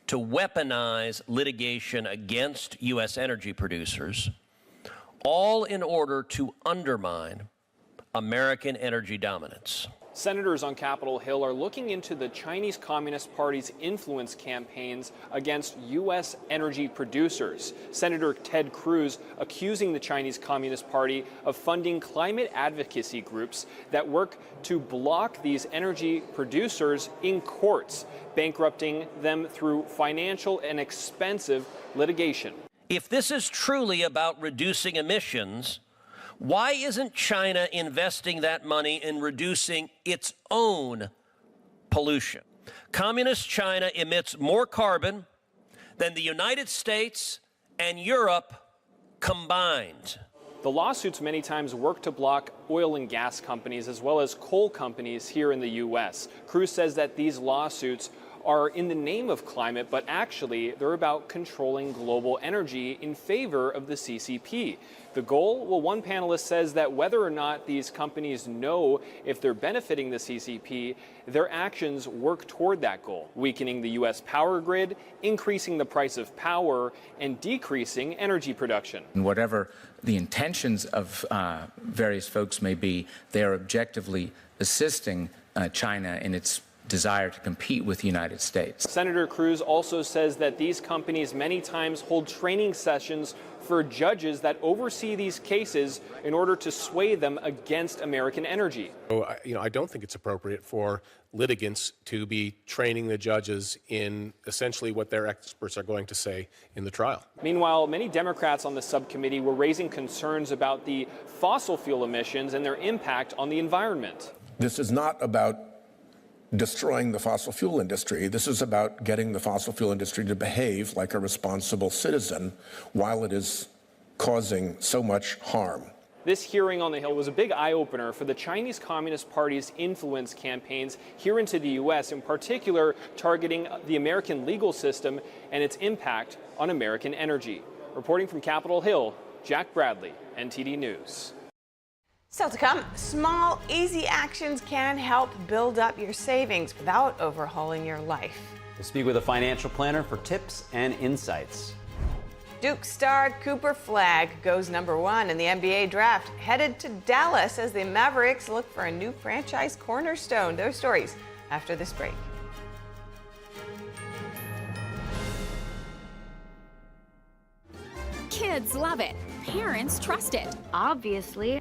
to weaponize litigation against U.S. energy producers, all in order to undermine American energy dominance. Senators on Capitol Hill are looking into the Chinese Communist Party's influence campaigns against U.S. energy producers. Senator Ted Cruz accusing the Chinese Communist Party of funding climate advocacy groups that work to block these energy producers in courts, bankrupting them through financial and expensive litigation. If this is truly about reducing emissions, why isn't China investing that money in reducing its own pollution? Communist China emits more carbon than the United States and Europe combined. The lawsuits many times work to block oil and gas companies as well as coal companies here in the U.S. Cruz says that these lawsuits are in the name of climate, but actually they're about controlling global energy in favor of the CCP. The goal? Well, one panelist says that whether or not these companies know if they're benefiting the CCP, their actions work toward that goal, weakening the U.S. power grid, increasing the price of power, and decreasing energy production. And whatever the intentions of various folks may be, they are objectively assisting China in its desire to compete with the United States. Senator Cruz also says that these companies many times hold training sessions for judges that oversee these cases in order to sway them against American energy. I don't think it's appropriate for litigants to be training the judges in essentially what their experts are going to say in the trial. Meanwhile, many Democrats on the subcommittee were raising concerns about the fossil fuel emissions and their impact on the environment. This is not about destroying the fossil fuel industry. This is about getting the fossil fuel industry to behave like a responsible citizen while it is causing so much harm. This hearing on the Hill was a big eye-opener for the Chinese Communist Party's influence campaigns here into the U.S., in particular targeting the American legal system and its impact on American energy. Reporting from Capitol Hill, Jack Bradley, NTD News. Still to come, small, easy actions can help build up your savings without overhauling your life. We'll speak with a financial planner for tips and insights. Duke star Cooper Flagg goes #1 in the NBA draft, headed to Dallas as the Mavericks look for a new franchise cornerstone. Those stories after this break. Kids love it. Parents trust it. Obviously.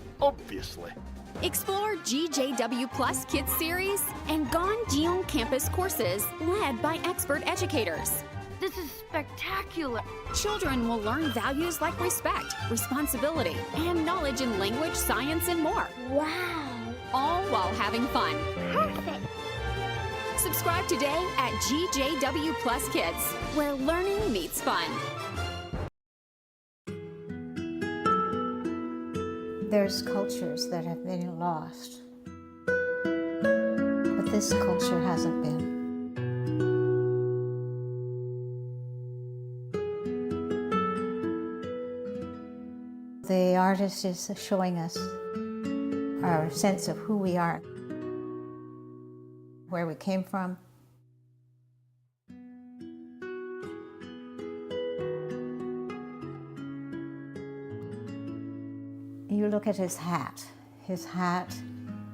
Explore GJW Plus Kids Series and Ganjian Campus courses led by expert educators. This is spectacular. Children will learn values like respect, responsibility, and knowledge in language, science, and more. Wow. All while having fun. Perfect. Subscribe today at GJW Plus Kids, where learning meets fun. There's cultures that have been lost, but this culture hasn't been. The artist is showing us our sense of who we are, where we came from. You look at his hat. His hat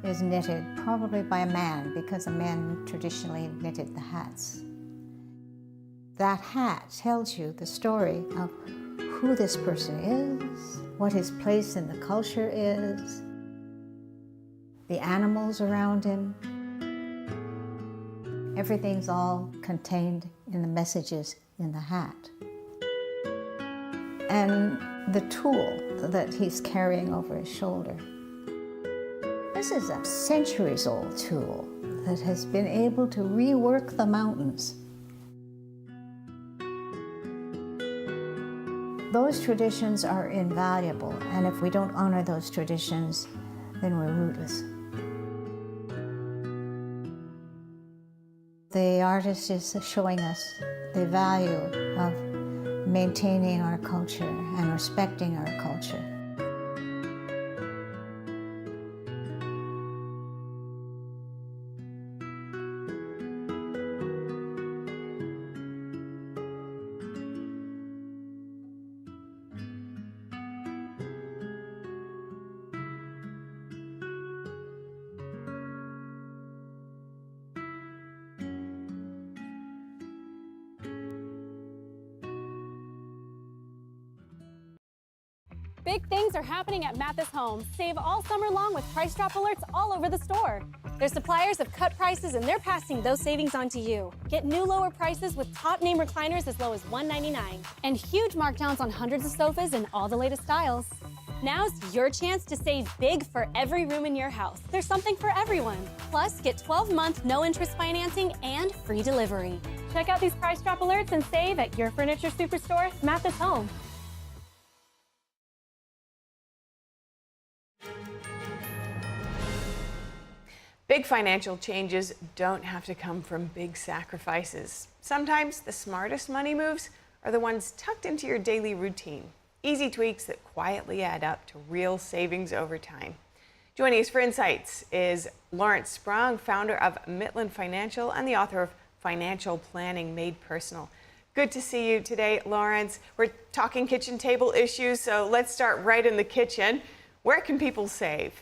is knitted probably by a man because a man traditionally knitted the hats. That hat tells you the story of who this person is, what his place in the culture is, the animals around him. Everything's all contained in the messages in the hat. And the tool that he's carrying over his shoulder. This is a centuries-old tool that has been able to rework the mountains. Those traditions are invaluable, and if we don't honor those traditions, then we're rootless. The artist is showing us the value of maintaining our culture and respecting our culture. Big things are happening at Mathis Homes. Save all summer long with price drop alerts all over the store. Their suppliers have cut prices and they're passing those savings on to you. Get new lower prices with top name recliners as low as $199. And huge markdowns on hundreds of sofas in all the latest styles. Now's your chance to save big for every room in your house. There's something for everyone. Plus, get 12-month no-interest financing and free delivery. Check out these price drop alerts and save at your furniture superstore, Mathis Home. Big financial changes don't have to come from big sacrifices. Sometimes the smartest money moves are the ones tucked into your daily routine. Easy tweaks that quietly add up to real savings over time. Joining us for Insights is Lawrence Sprung, founder of Midland Financial and the author of Financial Planning Made Personal. Good to see you today, Lawrence. We're talking kitchen table issues, so let's start right in the kitchen. Where can people save?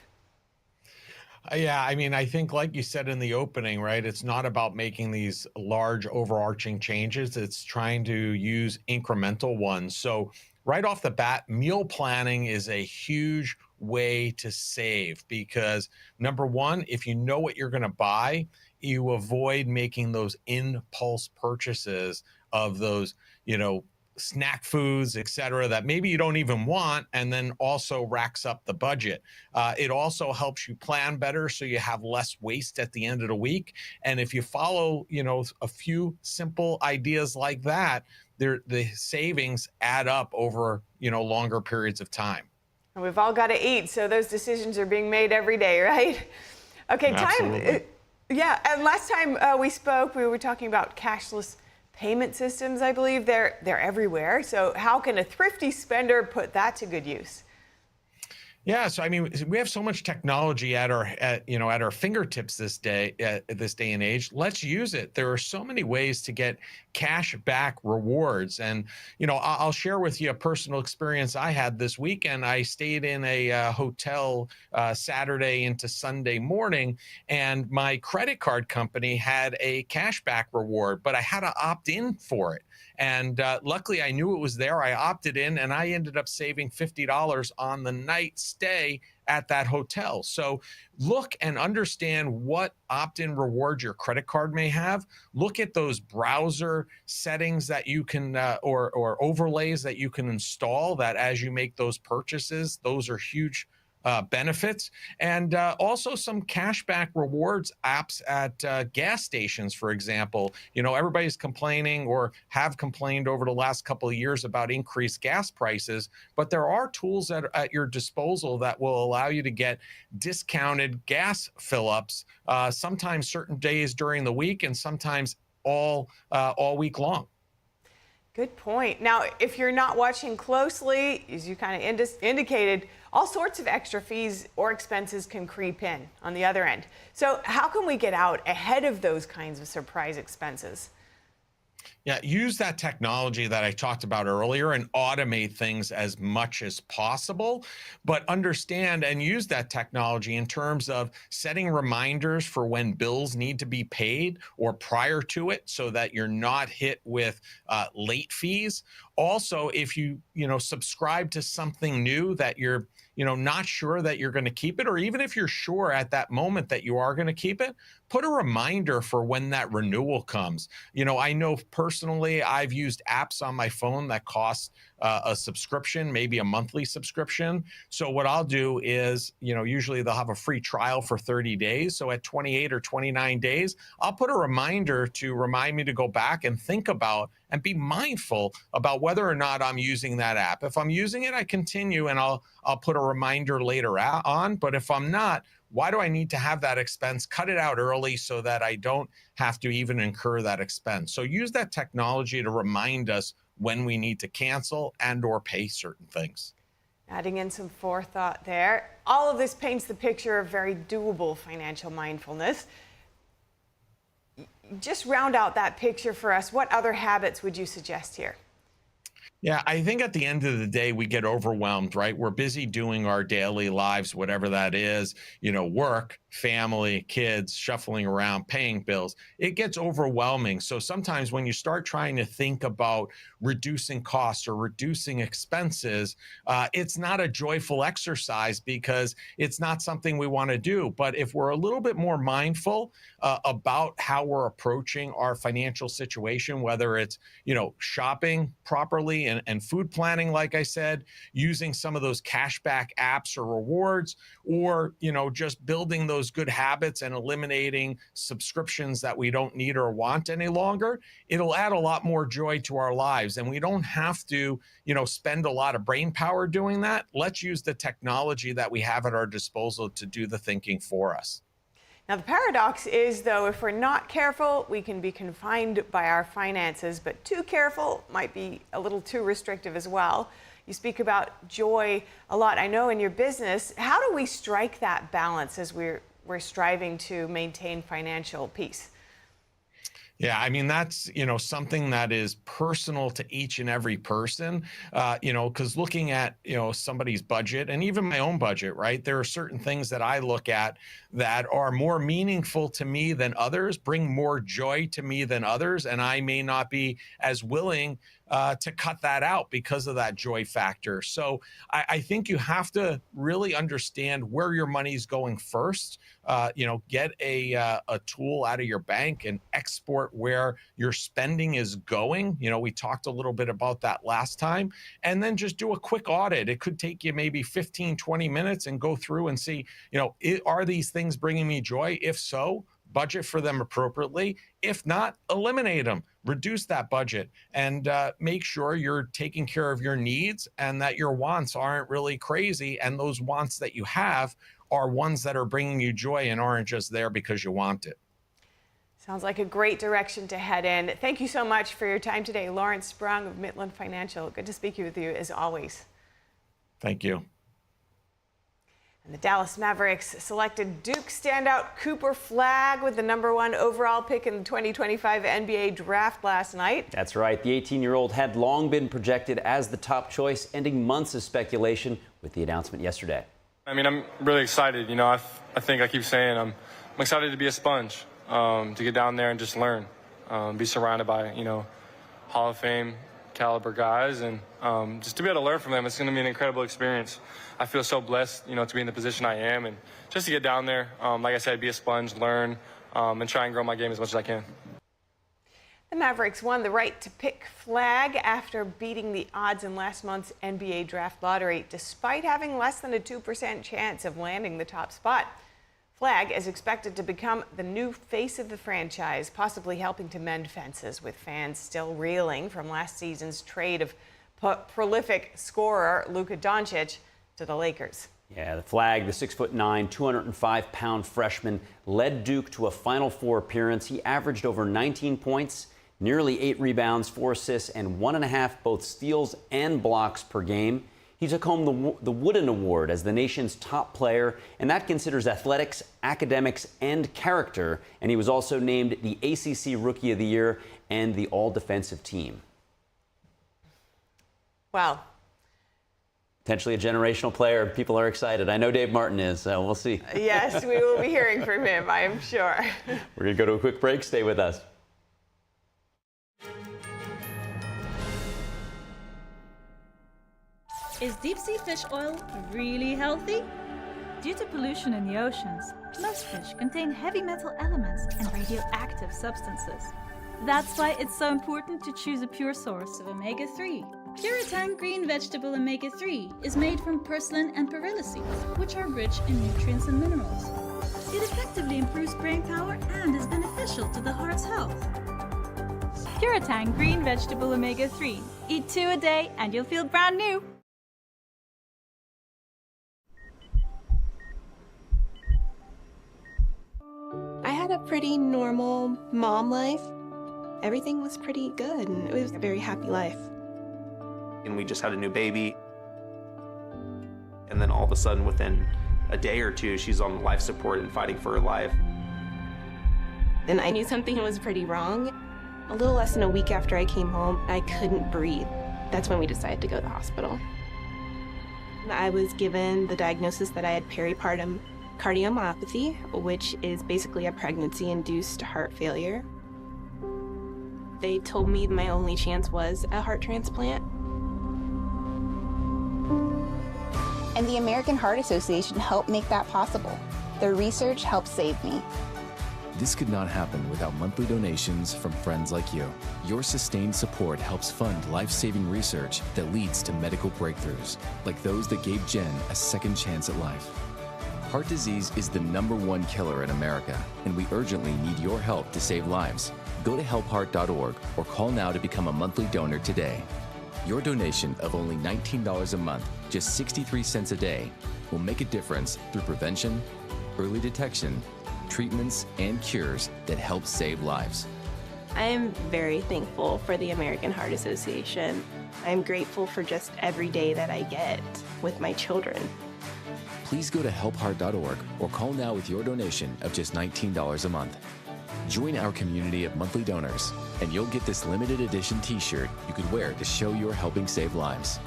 Yeah, I mean, I think like you said in the opening, right, it's not about making these large overarching changes. It's trying to use incremental ones. So right off the bat, meal planning is a huge way to save because number one, if you know what you're going to buy, you avoid making those impulse purchases of those, snack foods, et cetera, that maybe you don't even want, and then also racks up the budget. It also helps you plan better so you have less waste at the end of the week. And if you follow, a few simple ideas like that, the savings add up over, longer periods of time. And we've all got to eat, so those decisions are being made every day, right? Okay, Absolutely. Yeah, and last time we spoke, we were talking about cashless payment systems, I believe. They're everywhere. So how can a thrifty spender put that to good use? Yeah, so I mean, we have so much technology at our fingertips this day and age. Let's use it. There are so many ways to get cash back rewards, and I'll share with you a personal experience I had this weekend. I stayed in a hotel Saturday into Sunday morning, and my credit card company had a cashback reward, but I had to opt in for it. And luckily, I knew it was there. I opted in, and I ended up saving $50 on the night stay at that hotel. So look and understand what opt-in rewards your credit card may have. Look at those browser settings that you can or overlays that you can install, that as you make those purchases, those are huge benefits, and also some cashback rewards apps at gas stations, for example. Everybody's complaining or have complained over the last couple of years about increased gas prices, but there are tools at your disposal that will allow you to get discounted gas fill-ups, sometimes certain days during the week and sometimes all week long. Good point. Now, if you're not watching closely, as you kind of indicated, all sorts of extra fees or expenses can creep in on the other end. So how can we get out ahead of those kinds of surprise expenses? Yeah, use that technology that I talked about earlier and automate things as much as possible, but understand and use that technology in terms of setting reminders for when bills need to be paid or prior to it, so that you're not hit with late fees. Also, if you subscribe to something new that you're not sure that you're going to keep it, or even if you're sure at that moment that you are going to keep it, put a reminder for when that renewal comes. I know personally, I've used apps on my phone that cost a subscription, maybe a monthly subscription. So what I'll do is, usually they'll have a free trial for 30 days. So at 28 or 29 days, I'll put a reminder to remind me to go back and think about and be mindful about whether or not I'm using that app. If I'm using it, I continue, and I'll put a reminder later on. But if I'm not, why do I need to have that expense? Cut it out early so that I don't have to even incur that expense. So use that technology to remind us when we need to cancel and or pay certain things. Adding in some forethought there. All of this paints the picture of very doable financial mindfulness. Just round out that picture for us. What other habits would you suggest here? Yeah, I think at the end of the day, we get overwhelmed, right? We're busy doing our daily lives, whatever that is, work, family, kids, shuffling around, paying bills. It gets overwhelming. So sometimes when you start trying to think about reducing costs or reducing expenses, it's not a joyful exercise because it's not something we want to do. But if we're a little bit more mindful about how we're approaching our financial situation, whether it's, shopping properly and food planning, like I said, using some of those cashback apps or rewards, or, just building those good habits and eliminating subscriptions that we don't need or want any longer, it'll add a lot more joy to our lives. And we don't have to, spend a lot of brain power doing that. Let's use the technology that we have at our disposal to do the thinking for us. Now, the paradox is, though, if we're not careful, we can be confined by our finances, but too careful might be a little too restrictive as well. You speak about joy a lot, I know, in your business. How do we strike that balance as we're striving to maintain financial peace? Yeah, I mean, that's, something that is personal to each and every person, because looking at, somebody's budget and even my own budget, right? There are certain things that I look at that are more meaningful to me than others, bring more joy to me than others. And I may not be as willing to cut that out because of that joy factor. So I think you have to really understand where your money's going first. Get a tool out of your bank and export where your spending is going. We talked a little bit about that last time. And then just do a quick audit. It could take you maybe 15, 20 minutes and go through and see, are these things bringing me joy? If so, budget for them appropriately. If not, eliminate them, reduce that budget, and make sure you're taking care of your needs and that your wants aren't really crazy. And those wants that you have are ones that are bringing you joy and aren't just there because you want it. Sounds like a great direction to head in. Thank you so much for your time today, Lawrence Sprung of Midland Financial. Good to speak with you as always. Thank you. And the Dallas Mavericks selected Duke standout Cooper Flagg with the #1 overall pick in the 2025 NBA draft last night. That's right. The 18-year-old had long been projected as the top choice, ending months of speculation with the announcement yesterday. I mean, I'm really excited. You know, I think I keep saying I'm excited to be a sponge, to get down there and just learn, be surrounded by, you know, Hall of Fame caliber guys, and just to be able to learn from them. It's going to be an incredible experience. I feel so blessed, you know, to be in the position I am, and just to get down there, like I said, be a sponge, learn, and try and grow my game as much as I can. The Mavericks won the right to pick Flagg after beating the odds in last month's NBA draft lottery, despite having less than a 2% chance of landing the top spot. Flagg is expected to become the new face of the franchise, possibly helping to mend fences with fans still reeling from last season's trade of prolific scorer Luka Doncic to the Lakers. Yeah, the Flagg, the 6'9", 205-pound freshman, led Duke to a Final Four appearance. He averaged over 19 points, nearly 8 rebounds, 4 assists, and 1.5 both steals and blocks per game. He took home the Wooden Award as the nation's top player, and that considers athletics, academics, and character. And he was also named the ACC Rookie of the Year and the All-Defensive Team. Wow. Potentially a generational player. People are excited. I know Dave Martin is, so we'll see. Yes, we will be hearing from him, I am sure. We're going to go to a quick break. Stay with us. Is deep-sea fish oil really healthy? Due to pollution in the oceans, most fish contain heavy metal elements and radioactive substances. That's why it's so important to choose a pure source of omega-3. Puritan Green Vegetable Omega-3 is made from purslane and perilla seeds, which are rich in nutrients and minerals. It effectively improves brain power and is beneficial to the heart's health. Puritan Green Vegetable Omega-3. Eat 2 a day and you'll feel brand new. I had a pretty normal mom life. Everything was pretty good, and it was a very happy life. And we just had a new baby. And then all of a sudden, within a day or two, she's on life support and fighting for her life. Then I knew something was pretty wrong. A little less than a week after I came home, I couldn't breathe. That's when we decided to go to the hospital. I was given the diagnosis that I had peripartum cardiomyopathy, which is basically a pregnancy-induced heart failure. They told me my only chance was a heart transplant. And the American Heart Association helped make that possible. Their research helped save me. This could not happen without monthly donations from friends like you. Your sustained support helps fund life-saving research that leads to medical breakthroughs, like those that gave Jen a second chance at life. Heart disease is the #1 killer in America, and we urgently need your help to save lives. Go to helpheart.org or call now to become a monthly donor today. Your donation of only $19 a month, just 63 cents a day, will make a difference through prevention, early detection, treatments, and cures that help save lives. I am very thankful for the American Heart Association. I'm grateful for just every day that I get with my children. Please go to helpheart.org or call now with your donation of just $19 a month. Join our community of monthly donors, and you'll get this limited edition t-shirt you could wear to show you're helping save lives.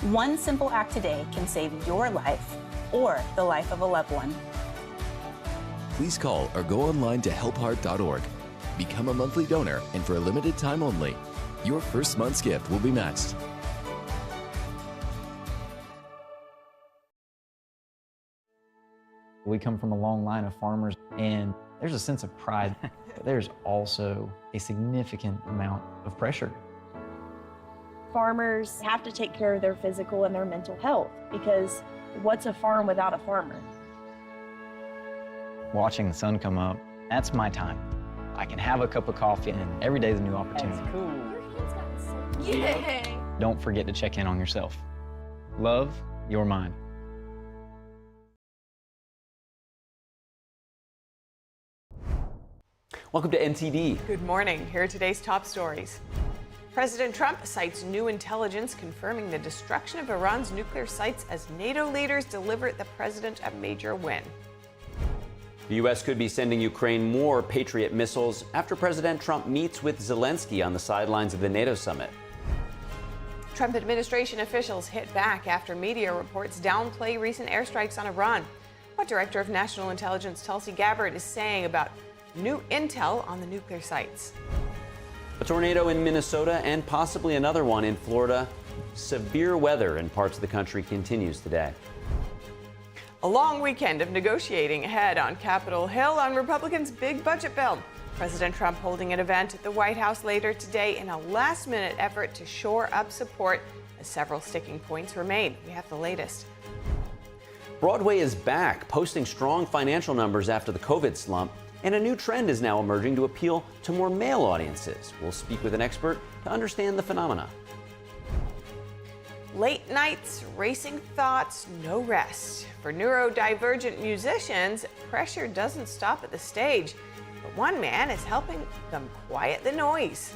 One simple act today can save your life or the life of a loved one. Please call or go online to helpheart.org. Become a monthly donor, and for a limited time only, your first month's gift will be matched. We come from a long line of farmers, and there's a sense of pride, but there's also a significant amount of pressure. Farmers have to take care of their physical and their mental health, because what's a farm without a farmer? Watching the sun come up That's my time. I can have a cup of coffee, and every day is a new opportunity. That's cool. Your hand's gotten so Yay! Don't forget to check in on yourself. Love, your mind. Welcome to NTD. Good morning. Here are today's top stories. President Trump cites new intelligence confirming the destruction of Iran's nuclear sites as NATO leaders deliver the president a major win. The U.S. could be sending Ukraine more Patriot missiles after President Trump meets with Zelensky on the sidelines of the NATO summit. Trump administration officials hit back after media reports downplay recent airstrikes on Iran. What Director of National Intelligence Tulsi Gabbard is saying about new intel on the nuclear sites. A tornado in Minnesota and possibly another one in Florida. Severe weather in parts of the country continues today. A long weekend of negotiating ahead on Capitol Hill on Republicans' big budget bill. President Trump holding an event at the White House later today in a last-minute effort to shore up support as several sticking points remain. We have the latest. Broadway is back, posting strong financial numbers after the COVID slump, and a new trend is now emerging to appeal to more male audiences. We'll speak with an expert to understand the phenomena. Late nights, racing thoughts, no rest. For neurodivergent musicians, pressure doesn't stop at the stage, but one man is helping them quiet the noise.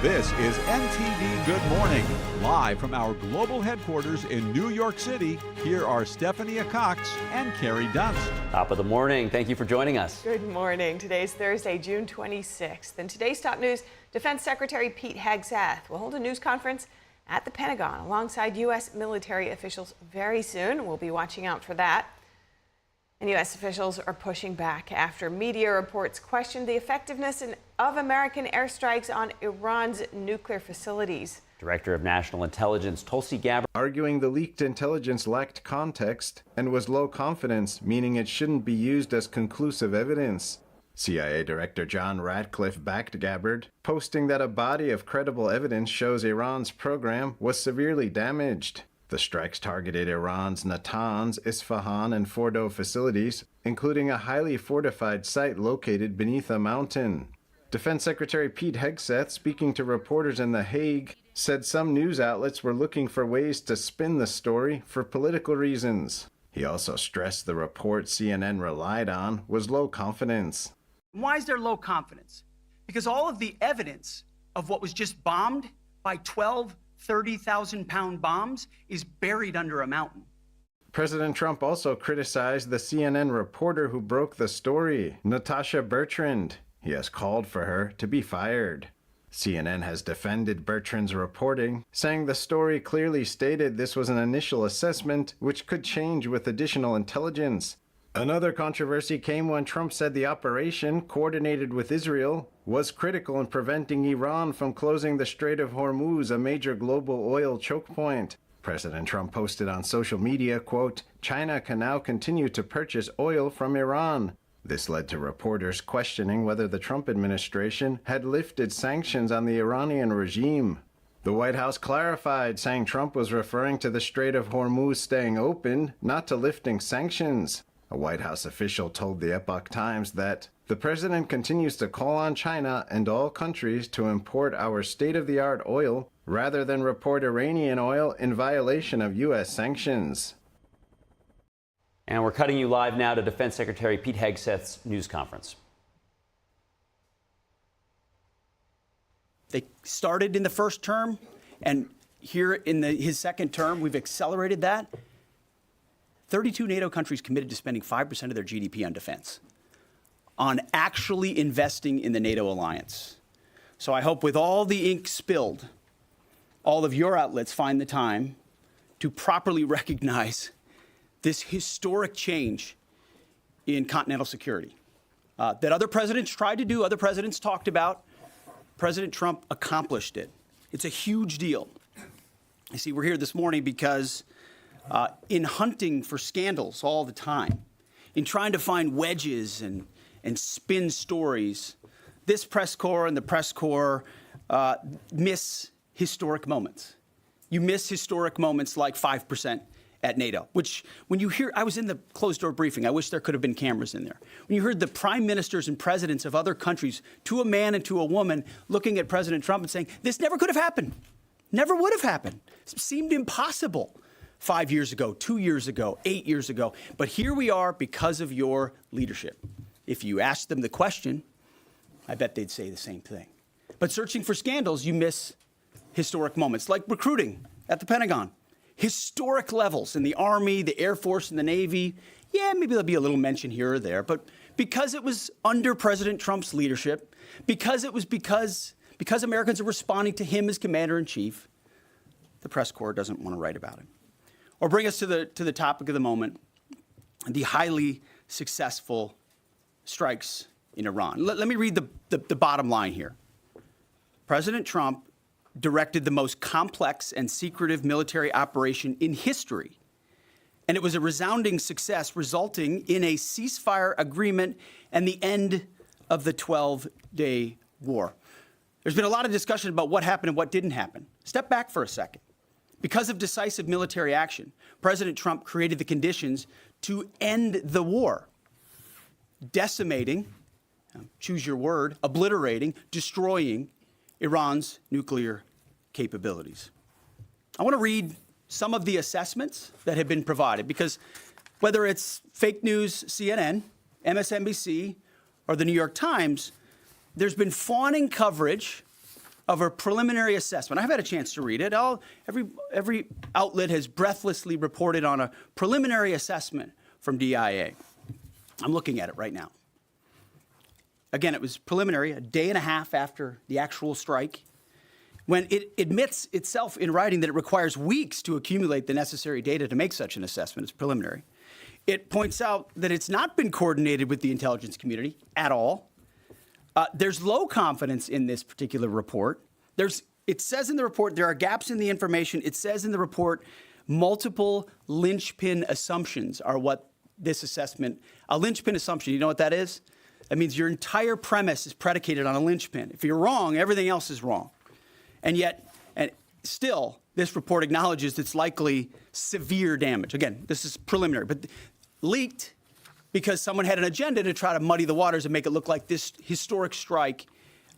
This is NTD Good Morning, live from our global headquarters in New York City. Here are Stephanie Cox and Carrie Dunst. Top of the morning. Thank you for joining us. Good morning. Today's Thursday, June 26th. In today's top news, Defense Secretary Pete Hegseth will hold a news conference at the Pentagon alongside U.S. military officials very soon. We'll be watching out for that. And U.S. officials are pushing back after media reports questioned the effectiveness of American airstrikes on Iran's nuclear facilities. Director of National Intelligence Tulsi Gabbard arguing the leaked intelligence lacked context and was low confidence, meaning it shouldn't be used as conclusive evidence. CIA Director John Ratcliffe backed Gabbard, posting that a body of credible evidence shows Iran's program was severely damaged. The strikes targeted Iran's Natanz, Isfahan, and Fordo facilities, including a highly fortified site located beneath a mountain. Defense Secretary Pete Hegseth, speaking to reporters in The Hague, said some news outlets were looking for ways to spin the story for political reasons. He also stressed the report CNN relied on was low confidence. Why is there low confidence? Because all of the evidence of what was just bombed by 12 30,000-pound bombs is buried under a mountain. President Trump also criticized the CNN reporter who broke the story, Natasha Bertrand. He has called for her to be fired. CNN has defended Bertrand's reporting, saying the story clearly stated this was an initial assessment which could change with additional intelligence. Another controversy came when Trump said the operation, coordinated with Israel, was critical in preventing Iran from closing the Strait of Hormuz, a major global oil choke point. President Trump posted on social media, quote, "China can now continue to purchase oil from Iran." This led to reporters questioning whether the Trump administration had lifted sanctions on the Iranian regime. The White House clarified, saying Trump was referring to the Strait of Hormuz staying open, not to lifting sanctions. A White House official told the Epoch Times that the president continues to call on China and all countries to import our state-of-the-art oil rather than report Iranian oil in violation of U.S. sanctions. And we're cutting you live now to Defense Secretary Pete Hegseth's news conference. They started in the first term, and here in his second term, we've accelerated that. 32 NATO countries committed to spending 5% of their GDP on defense, on actually investing in the NATO alliance. So I hope with all the ink spilled, all of your outlets find the time to properly recognize this historic change in continental security that other presidents tried to do, other presidents talked about. President Trump accomplished it. It's a huge deal. You see, we're here this morning because in hunting for scandals all the time, in trying to find wedges and spin stories, this press corps and the press corps miss historic moments. You miss historic moments like 5% at NATO, which when you hear, I was in the closed-door briefing. I wish there could have been cameras in there. When you heard the prime ministers and presidents of other countries, to a man and to a woman, looking at President Trump and saying, this never could have happened, never would have happened. It seemed impossible 5 years ago, 2 years ago, 8 years ago. But here we are because of your leadership. If you ask them the question, I bet they'd say the same thing. But searching for scandals, you miss historic moments, like recruiting at the Pentagon. Historic levels in the Army, the Air Force, and the Navy. Yeah, maybe there'll be a little mention here or there, but because it was under President Trump's leadership, because Americans are responding to him as commander-in-chief, the press corps doesn't want to write about it. Or bring us to the topic of the moment, the highly successful strikes in Iran. Let me read the bottom line here. President Trump directed the most complex and secretive military operation in history. And it was a resounding success, resulting in a ceasefire agreement and the end of the 12-day war. There's been a lot of discussion about what happened and what didn't happen. Step back for a second. Because of decisive military action, President Trump created the conditions to end the war, decimating, choose your word, obliterating, destroying Iran's nuclear capabilities. I want to read some of the assessments that have been provided, because whether it's fake news, CNN, MSNBC, or the New York Times, there's been fawning coverage of a preliminary assessment. I've had a chance to read it. Every outlet has breathlessly reported on a preliminary assessment from DIA. I'm looking at it right now. Again, it was preliminary, a day and a half after the actual strike, when it admits itself in writing that it requires weeks to accumulate the necessary data to make such an assessment. It's preliminary. It points out that it's not been coordinated with the intelligence community at all. There's low confidence in this particular report. It says in the report there are gaps in the information. It says in the report multiple linchpin assumptions are what this assessment, a linchpin assumption, you know what that is? That means your entire premise is predicated on a linchpin. If you're wrong, everything else is wrong. And yet, and still, this report acknowledges it's likely severe damage. Again, this is preliminary, but leaked because someone had an agenda to try to muddy the waters and make it look like this historic strike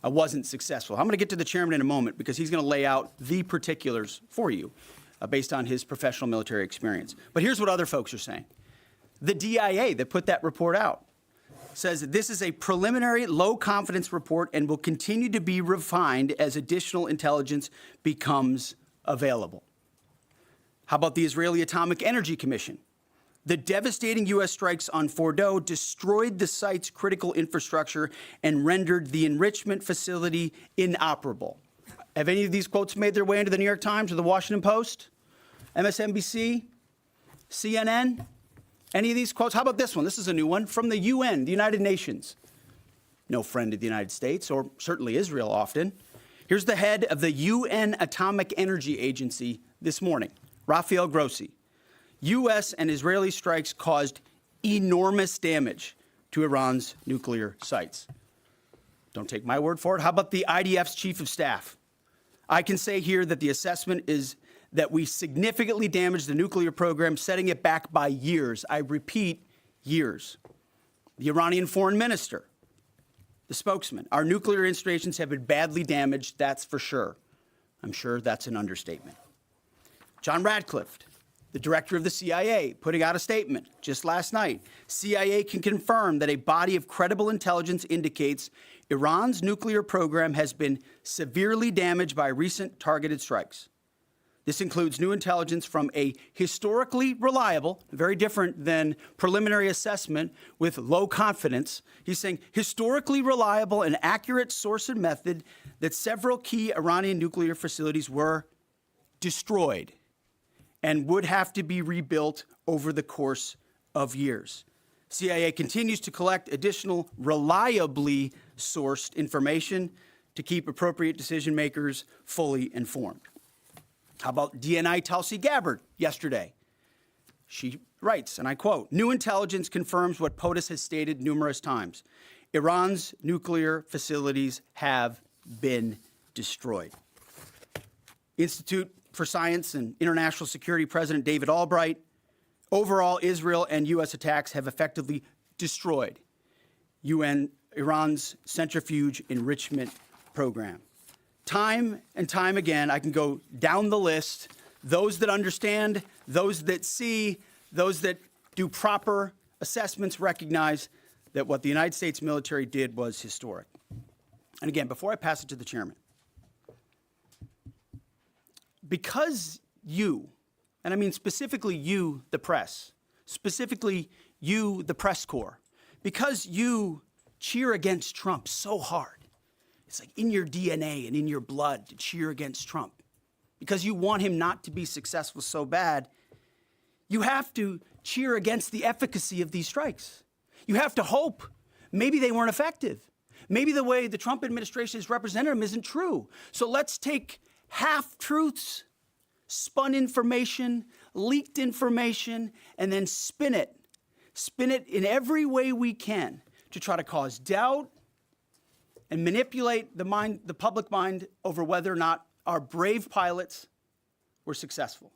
wasn't successful. I'm going to get to the chairman in a moment because he's going to lay out the particulars for you based on his professional military experience. But here's what other folks are saying. The DIA that put that report out says that this is a preliminary low-confidence report and will continue to be refined as additional intelligence becomes available. How about the Israeli Atomic Energy Commission? The devastating U.S. strikes on Fordo destroyed the site's critical infrastructure and rendered the enrichment facility inoperable. Have any of these quotes made their way into the New York Times or the Washington Post? MSNBC? CNN? Any of these quotes? How about this one? This is a new one from the UN, the United Nations. No friend of the United States, or certainly Israel often. Here's the head of the UN Atomic Energy Agency this morning, Rafael Grossi. U.S. and Israeli strikes caused enormous damage to Iran's nuclear sites. Don't take my word for it. How about the IDF's chief of staff? I can say here that the assessment is that we significantly damaged the nuclear program, setting it back by years. I repeat, years. The Iranian foreign minister, the spokesman, our nuclear installations have been badly damaged, that's for sure. I'm sure that's an understatement. John Radcliffe, the director of the CIA, putting out a statement just last night. CIA can confirm that a body of credible intelligence indicates Iran's nuclear program has been severely damaged by recent targeted strikes. This includes new intelligence from a historically reliable, very different than preliminary assessment with low confidence. He's saying historically reliable and accurate source and method that several key Iranian nuclear facilities were destroyed and would have to be rebuilt over the course of years. CIA continues to collect additional reliably sourced information to keep appropriate decision makers fully informed. How about DNI Tulsi Gabbard yesterday? She writes, and I quote, "New intelligence confirms what POTUS has stated numerous times. Iran's nuclear facilities have been destroyed. Institute for Science and International Security President David Albright, overall, Israel and U.S. attacks have effectively destroyed Iran's centrifuge enrichment program. Time and time again, I can go down the list. Those that understand, those that see, those that do proper assessments recognize that what the United States military did was historic. And again, before I pass it to the chairman, because you, and I mean specifically you, the press, specifically you, the press corps, because you cheer against Trump so hard, it's like in your DNA and in your blood to cheer against Trump, because you want him not to be successful so bad, you have to cheer against the efficacy of these strikes. You have to hope maybe they weren't effective. Maybe the way the Trump administration has represented them isn't true. So let's take half-truths, spun information, leaked information, and then spin it in every way we can to try to cause doubt and manipulate the public mind over whether or not our brave pilots were successful.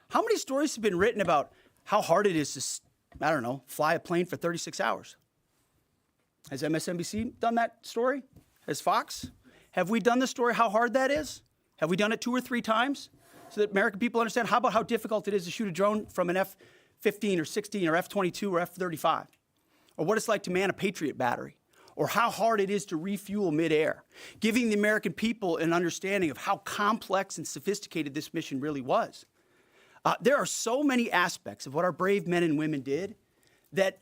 How many stories have been written about how hard it is to, fly a plane for 36 hours? Has MSNBC done that story? Has Fox? Have we done the story how hard that is? Have we done it 2 or 3 times so that American people understand? How about how difficult it is to shoot a drone from an F-15 or 16 or F-22 or F-35? Or what it's like to man a Patriot battery? Or how hard it is to refuel midair? Giving the American people an understanding of how complex and sophisticated this mission really was. There are so many aspects of what our brave men and women did that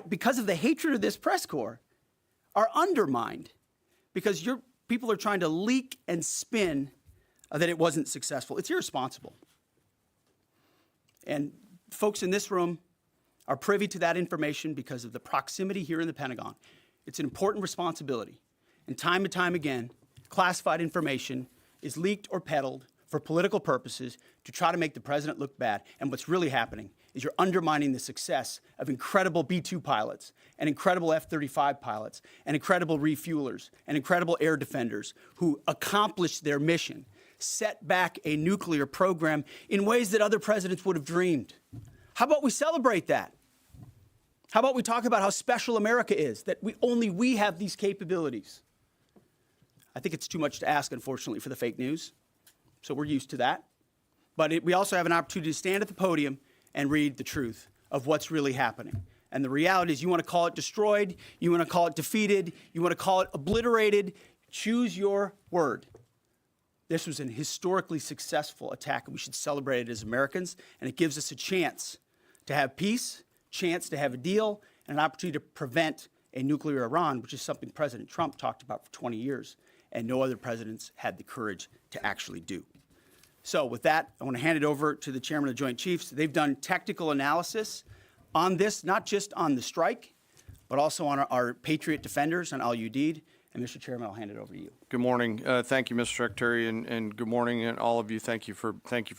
because of the hatred of this press corps are undermined because your people are trying to leak and spin that it wasn't successful. It's irresponsible. And folks in this room are privy to that information because of the proximity here in the Pentagon. It's an important responsibility. And time again, classified information is leaked or peddled for political purposes to try to make the president look bad. And what's really happening is you're undermining the success of incredible B-2 pilots and incredible F-35 pilots and incredible refuelers and incredible air defenders who accomplished their mission, set back a nuclear program in ways that other presidents would have dreamed. How about we celebrate that? How about we talk about how special America is, that only we have these capabilities? I think it's too much to ask, unfortunately, for the fake news. So we're used to that. But we also have an opportunity to stand at the podium and read the truth of what's really happening. And the reality is you want to call it destroyed, you want to call it defeated, you want to call it obliterated, choose your word. This was an historically successful attack, and we should celebrate it as Americans. And it gives us a chance to have peace, chance to have a deal, and an opportunity to prevent a nuclear Iran, which is something President Trump talked about for 20 years, and no other presidents had the courage to actually do. So with that, I want to hand it over to the chairman of the Joint Chiefs. They've done technical analysis on this, not just on the strike, but also on our Patriot defenders, on al-Udeid. And Mr. Chairman, I'll hand it over to you. Good morning. Thank you, Mr. Secretary, and good morning, and all of you. Thank you for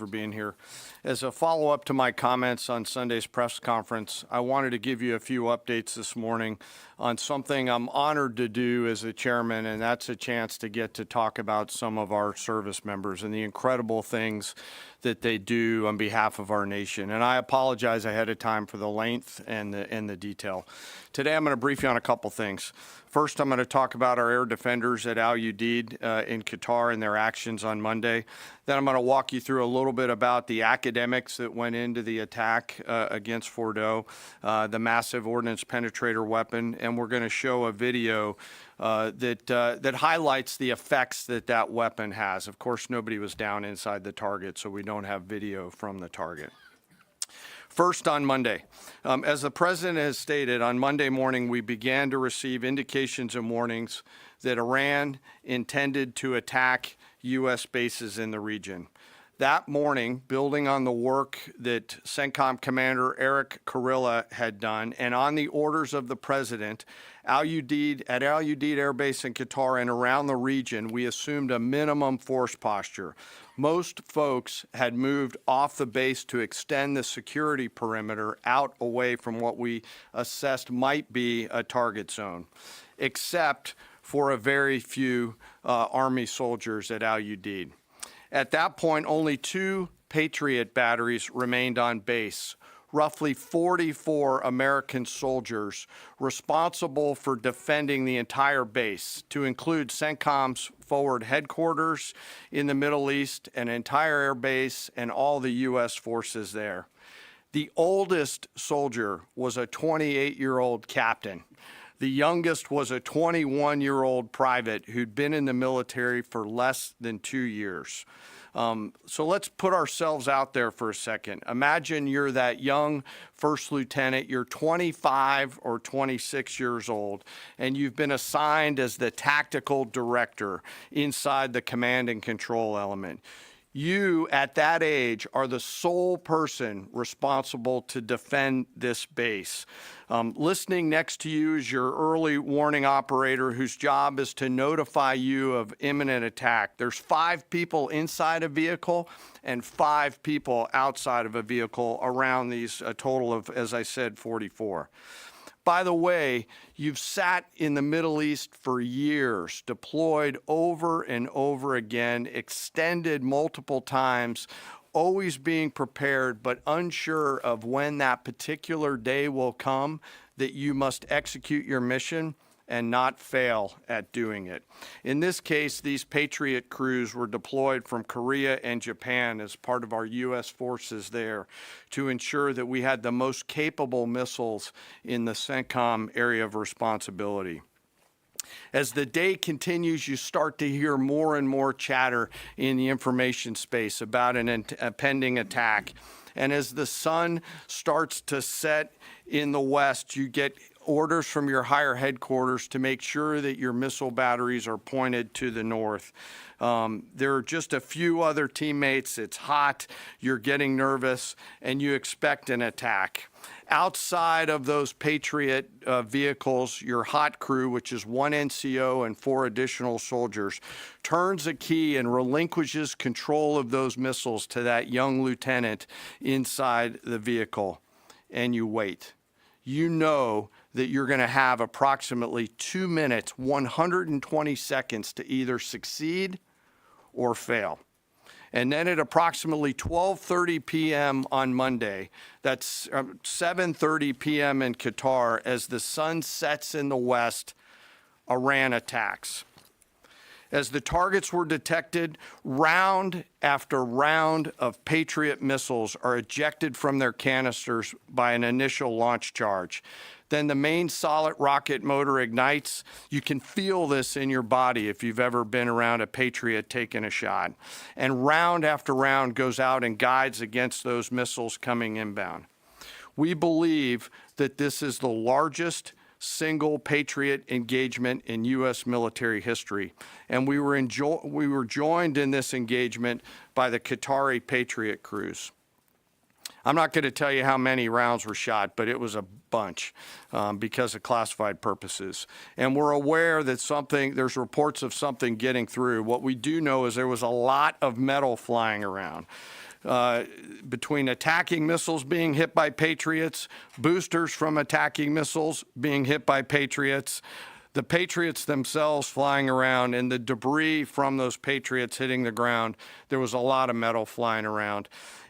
being here. As a follow-up to my comments on Sunday's press conference, I wanted to give you a few updates this morning on something I'm honored to do as a chairman, and that's a chance to get to talk about some of our service members and the incredible things that they do on behalf of our nation. And I apologize ahead of time for the length and the detail. Today, I'm going to brief you on a couple things. First, I'm going to talk about our air defenders at al-Udeid in Qatar and their actions on Monday. Then I'm going to walk you through a little bit about the academics that went into the attack against Fordo, the massive ordnance penetrator weapon, and we're going to show a video that highlights the effects that weapon has. Of course, nobody was down inside the target, so we don't have video from the target. First, on Monday, as the president has stated, on Monday morning, we began to receive indications and warnings that Iran intended to attack U.S. bases in the region. That morning, building on the work that CENTCOM Commander Eric Kurilla had done, and on the orders of the president, at al-Udeid Air Base in Qatar and around the region, we assumed a minimum force posture. Most folks had moved off the base to extend the security perimeter out away from what we assessed might be a target zone, except for a very few Army soldiers at Al Udeid. At that point, only 2 Patriot batteries remained on base. Roughly 44 American soldiers responsible for defending the entire base, to include CENTCOM's forward headquarters in the Middle East, an entire air base, and all the U.S. forces there. The oldest soldier was a 28-year-old captain. The youngest was a 21-year-old private who'd been in the military for less than 2 years. So let's put ourselves out there for a second. Imagine you're that young first lieutenant, you're 25 or 26 years old, and you've been assigned as the tactical director inside the command and control element. You, at that age, are the sole person responsible to defend this base. Listening next to you is your early warning operator whose job is to notify you of imminent attack. There's 5 people inside a vehicle and 5 people outside of a vehicle around these, a total of, as I said, 44. By the way, you've sat in the Middle East for years, deployed over and over again, extended multiple times, always being prepared, but unsure of when that particular day will come that you must execute your mission and not fail at doing it. In this case, these Patriot crews were deployed from Korea and Japan as part of our U.S. forces there to ensure that we had the most capable missiles in the CENTCOM area of responsibility. As the day continues, you start to hear more and more chatter in the information space about a pending attack. And as the sun starts to set in the west, you get orders from your higher headquarters to make sure that your missile batteries are pointed to the north. There are just a few other teammates. It's hot, you're getting nervous, and you expect an attack. Outside of those Patriot vehicles, your hot crew, which is 1 NCO and 4 additional soldiers, turns a key and relinquishes control of those missiles to that young lieutenant inside the vehicle, and you wait. You know that you're going to have approximately 2 minutes, 120 seconds to either succeed or fail. And then at approximately 12:30 p.m. on Monday, that's 7:30 p.m. in Qatar, as the sun sets in the west, Iran attacks. As the targets were detected, round after round of Patriot missiles are ejected from their canisters by an initial launch charge. Then the main solid rocket motor ignites. You can feel this in your body if you've ever been around a Patriot taking a shot. And round after round goes out and guides against those missiles coming inbound. We believe that this is the largest single Patriot engagement in U.S. military history. And we were joined in this engagement by the Qatari Patriot crews. I'm not going to tell you how many rounds were shot, but it was a bunch because of classified purposes. And we're aware that there's reports of something getting through. What we do know is there was a lot of metal flying around. Between attacking missiles being hit by Patriots, boosters from attacking missiles being hit by Patriots, the Patriots themselves flying around, and the debris from those Patriots hitting the ground, there was a lot of metal flying around.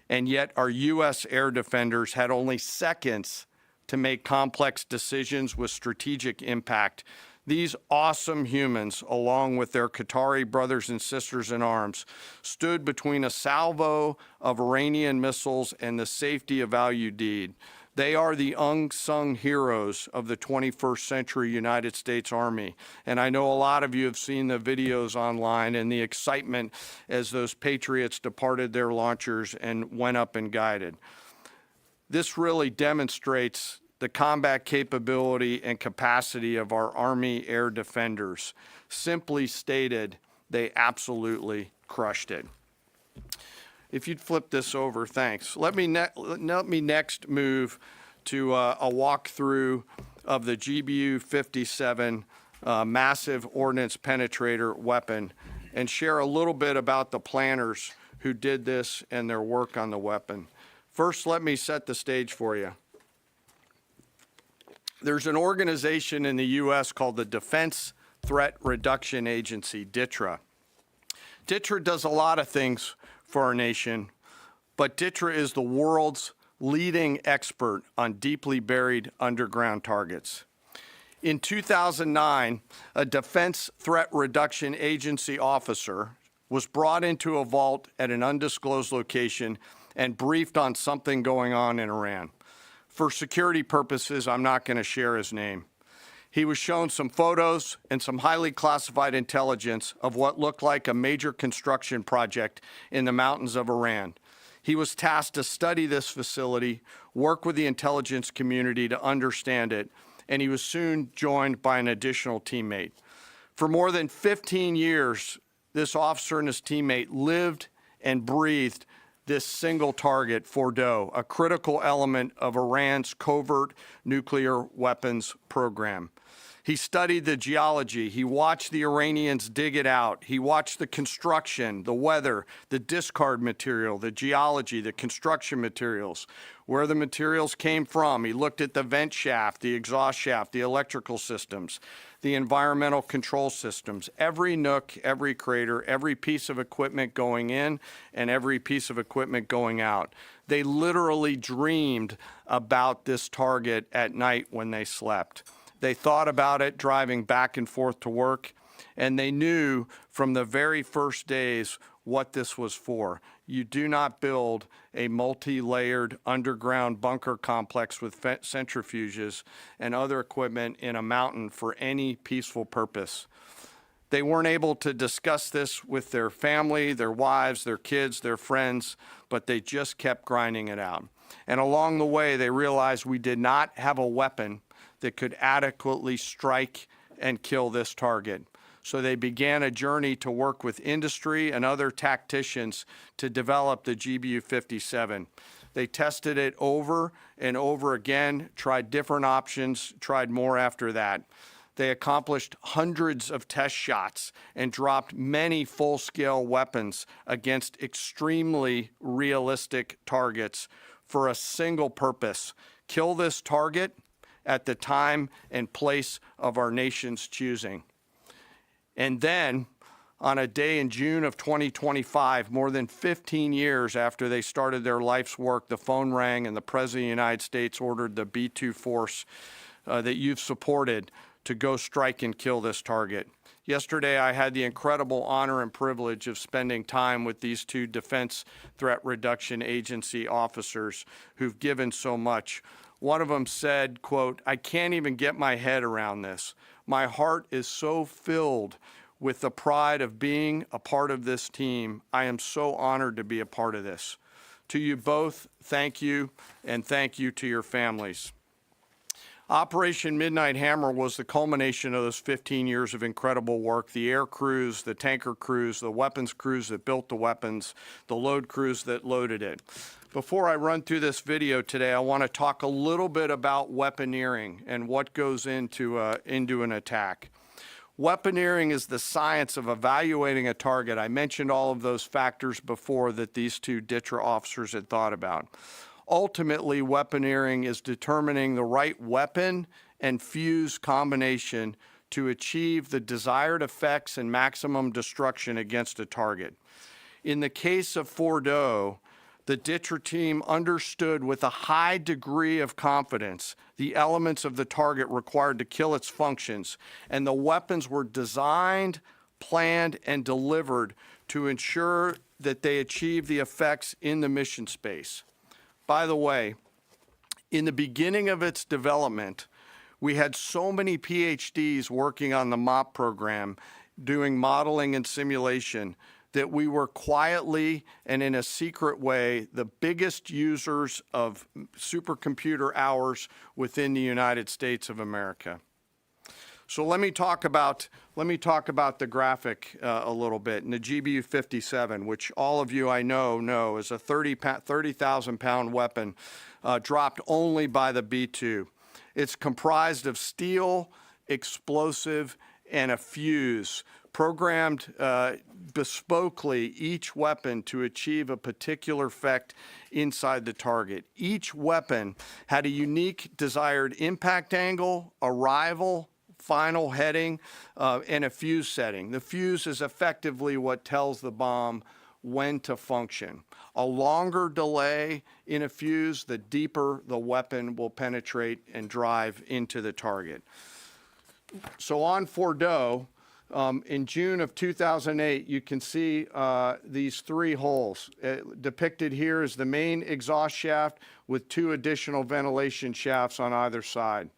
And yet our U.S. air defenders had only seconds to make complex decisions with strategic impact. These awesome humans, along with their Qatari brothers and sisters in arms, stood between a salvo of Iranian missiles and the safety of Al Udeid. They are the unsung heroes of the 21st century United States Army. And I know a lot of you have seen the videos online and the excitement as those Patriots departed their launchers and went up and guided. This really demonstrates the combat capability and capacity of our Army air defenders. Simply stated, they absolutely crushed it. If you'd flip this over, thanks. Let me next move to a walkthrough of the GBU-57 massive ordnance penetrator weapon and share a little bit about the planners who did this and their work on the weapon. First, let me set the stage for you. There's an organization in the U.S. called the Defense Threat Reduction Agency, DTRA. DTRA does a lot of things for our nation, but DTRA is the world's leading expert on deeply buried underground targets. In 2009, a Defense Threat Reduction Agency officer was brought into a vault at an undisclosed location and briefed on something going on in Iran. For security purposes, I'm not going to share his name. He was shown some photos and some highly classified intelligence of what looked like a major construction project in the mountains of Iran. He was tasked to study this facility, work with the intelligence community to understand it, and he was soon joined by an additional teammate. For more than 15 years, this officer and his teammate lived and breathed this single target, Fordo, a critical element of Iran's covert nuclear weapons program. He studied the geology. He watched the Iranians dig it out. He watched the construction, the weather, the discard material, the geology, the construction materials, where the materials came from. He looked at the vent shaft, the exhaust shaft, the electrical systems, the environmental control systems, every nook, every crater, every piece of equipment going in and every piece of equipment going out. They literally dreamed about this target at night when they slept. They thought about it driving back and forth to work, and they knew from the very first days what this was for. You do not build a multi-layered underground bunker complex with centrifuges and other equipment in a mountain for any peaceful purpose. They weren't able to discuss this with their family, their wives, their kids, their friends, but they just kept grinding it out. And along the way, they realized we did not have a weapon that could adequately strike and kill this target. So they began a journey to work with industry and other tacticians to develop the GBU-57. They tested it over and over again, tried different options, tried more after that. They accomplished hundreds of test shots and dropped many full-scale weapons against extremely realistic targets for a single purpose: kill this target at the time and place of our nation's choosing. And then, on a day in June of 2025, more than 15 years after they started their life's work, the phone rang and the President of the United States ordered the B-2 force that you've supported to go strike and kill this target. Yesterday, I had the incredible honor and privilege of spending time with these two Defense Threat Reduction Agency officers who've given so much. One of them said, quote, "I can't even get my head around this. My heart is so filled with the pride of being a part of this team. I am so honored to be a part of this." To you both, thank you, and thank you to your families. Operation Midnight Hammer was the culmination of those 15 years of incredible work. The air crews, the tanker crews, the weapons crews that built the weapons, the load crews that loaded it. Before I run through this video today, I want to talk a little bit about weaponeering and what goes into an attack. Weaponeering is the science of evaluating a target. I mentioned all of those factors before that these two DTRA officers had thought about. Ultimately, weaponeering is determining the right weapon and fuse combination to achieve the desired effects and maximum destruction against a target. In the case of Fordo, the DTRA team understood with a high degree of confidence the elements of the target required to kill its functions, and the weapons were designed, planned, and delivered to ensure that they achieve the effects in the mission space. By the way, in the beginning of its development, we had so many PhDs working on the MOP program, doing modeling and simulation, that we were quietly and in a secret way the biggest users of supercomputer hours within the United States of America. So let me talk about the graphic a little bit. And the GBU-57, which all of you I know is a 30,000 pound weapon dropped only by the B-2. It's comprised of steel, explosive, and a fuse, programmed bespokely, each weapon to achieve a particular effect inside the target. Each weapon had a unique desired impact angle, arrival, final heading and a fuse setting. The fuse is effectively what tells the bomb when to function. A longer delay in a fuse, the deeper the weapon will penetrate and drive into the target. So on Fordo, in June of 2008, you can see these 3 holes. Depicted here is the main exhaust shaft with 2 additional ventilation shafts on either side.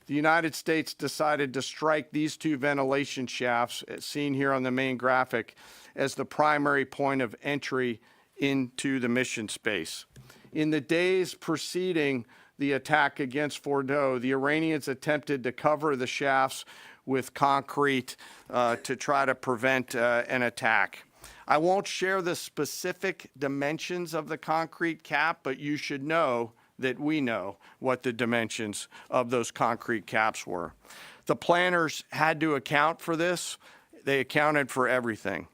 The United States decided to strike these 2 ventilation shafts, as seen here on the main graphic, as the primary point of entry into the mission space. In the days preceding the attack against Fordo, the Iranians attempted to cover the shafts with concrete to try to prevent an attack. I won't share the specific dimensions of the concrete cap, but you should know that we know what the dimensions of those concrete caps were. The planners had to account for this. They accounted for everything.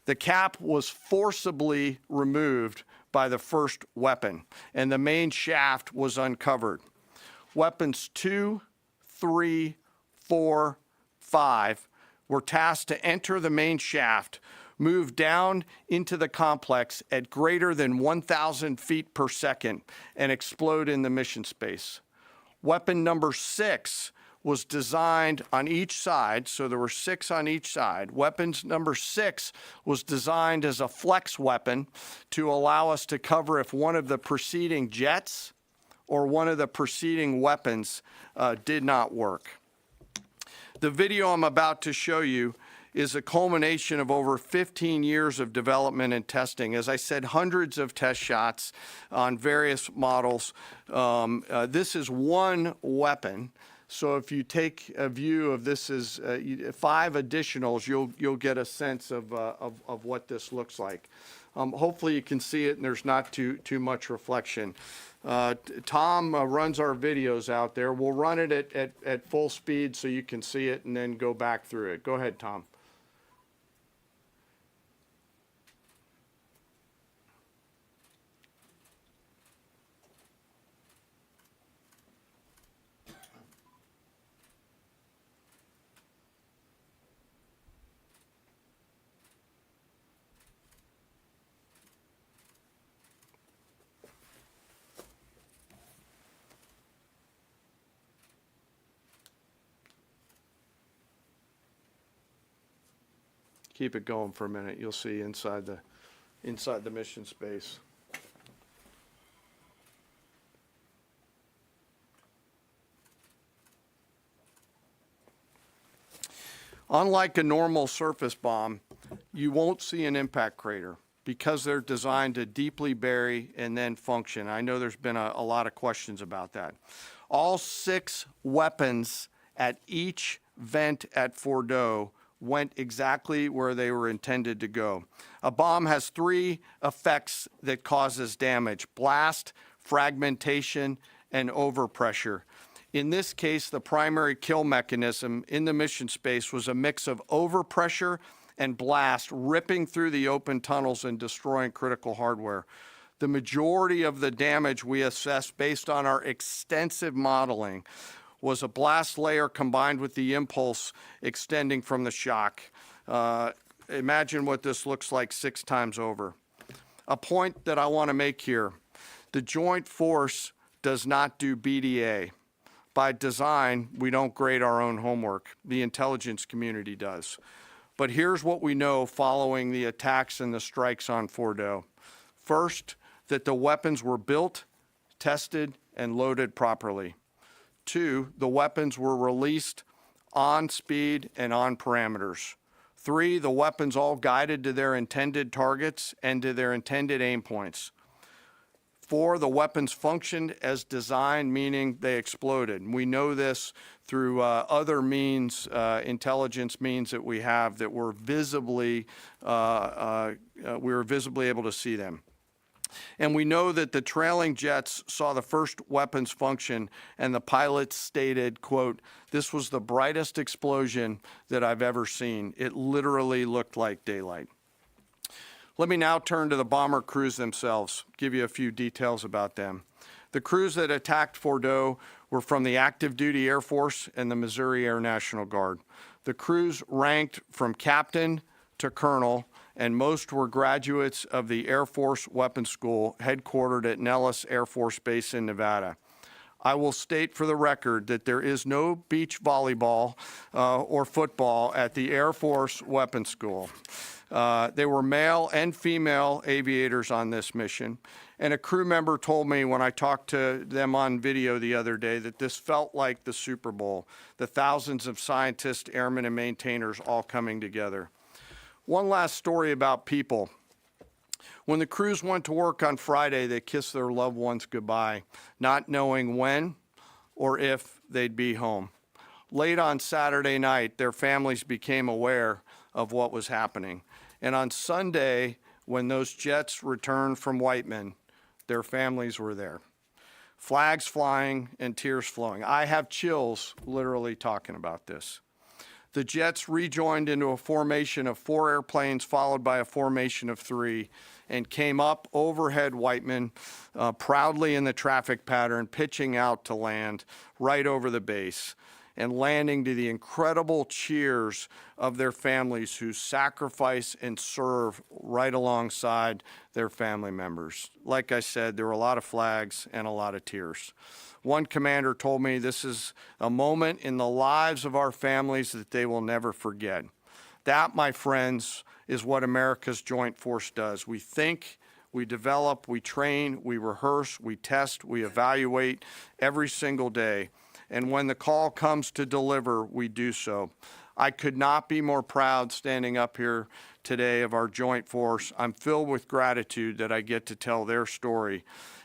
The cap was forcibly removed by the first weapon, and the main shaft was uncovered. Weapons 2, 3, 4, 5 were tasked to enter the main shaft, move down into the complex at greater than 1,000 feet per second, and explode in the mission space. Weapon number 6 was designed on each side, so there were 6 on each side. Weapons number 6 was designed as a flex weapon to allow us to cover if one of the preceding jets or one of the preceding weapons did not work. The video I'm about to show you is a culmination of over 15 years of development and testing. As I said, hundreds of test shots on various models. This is one weapon. So if you take a view of this as 5 additionals, you'll get a sense of what this looks like. Hopefully you can see it and there's not too much reflection. Tom runs our videos out there. We'll run it at full speed so you can see it and then go back through it. Go ahead, Tom. Keep it going for a minute. You'll see inside the mission space. Unlike a normal surface bomb, you won't see an impact crater because they're designed to deeply bury and then function. I know there's been a lot of questions about that. All 6 weapons at each vent at Fordo went exactly where they were intended to go. A bomb has 3 effects that causes damage: blast, fragmentation, and overpressure. In this case, the primary kill mechanism in the mission space was a mix of overpressure and blast, ripping through the open tunnels and destroying critical hardware. The majority of the damage we assessed based on our extensive modeling was a blast layer combined with the impulse extending from the shock. Imagine what this looks like 6 times over. A point that I want to make here: the joint force does not do BDA. By design, we don't grade our own homework. The intelligence community does. But here's what we know following the attacks and the strikes on Fordo. First, that the weapons were built, tested, and loaded properly. 2, the weapons were released on speed and on parameters. 3, the weapons all guided to their intended targets and to their intended aim points. 4, the weapons functioned as designed, meaning they exploded. We know this through other means, intelligence means that we have that were visibly, we were visibly able to see them. And we know that the trailing jets saw the first weapons function, and the pilots stated, quote, "This was the brightest explosion that I've ever seen. It literally looked like daylight." Let me now turn to the bomber crews themselves, give you a few details about them. The crews that attacked Fordo were from the active duty Air Force and the Missouri Air National Guard. The crews ranked from captain to colonel, and most were graduates of the Air Force Weapons School headquartered at Nellis Air Force Base in Nevada. I will state for the record that there is no beach volleyball or football at the Air Force Weapons School. There were male and female aviators on this mission. And a crew member told me when I talked to them on video the other day that this felt like the Super Bowl, the thousands of scientists, airmen, and maintainers all coming together. One last story about people. When the crews went to work on Friday, they kissed their loved ones goodbye, not knowing when or if they'd be home. Late on Saturday night, their families became aware of what was happening. And on Sunday, when those jets returned from Whiteman, their families were there. Flags flying and tears flowing. I have chills literally talking about this. The jets rejoined into a formation of 4 airplanes followed by a formation of 3 and came up overhead Whiteman proudly in the traffic pattern, pitching out to land right over the base and landing to the incredible cheers of their families who sacrifice and serve right alongside their family members. Like I said, there were a lot of flags and a lot of tears. One commander told me this is a moment in the lives of our families that they will never forget. That, my friends, is what America's Joint Force does. We think, we develop, we train, we rehearse, we test, we evaluate every single day. And when the call comes to deliver, we do so. I could not be more proud standing up here today of our Joint Force. I'm filled with gratitude that I get to tell their story.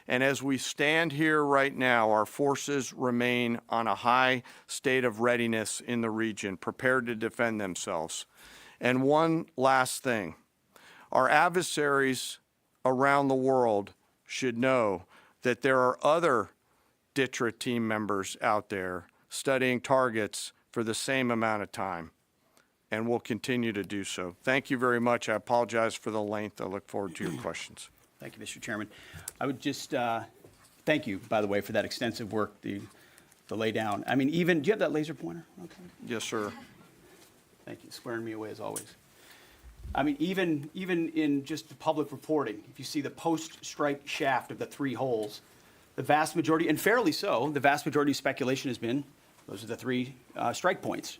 And as we stand here right now, our forces remain on a high state of readiness in the region, prepared to defend themselves. And one last thing, our adversaries around the world should know that there are other DTRA team members out there studying targets for the same amount of time, and will continue to do so. Thank you very much. I apologize for the length. I look forward to your questions. Thank you, Mr. Chairman. I would just thank you, by the way, for that extensive work, the lay down. I mean, even, do you have that laser pointer? Okay. Yes, sir. Thank you, squaring me away as always. I mean, even in just the public reporting, if you see the post-strike shaft of the 3 holes, the vast majority, and fairly so, the vast majority of speculation has been, those are the 3 strike points.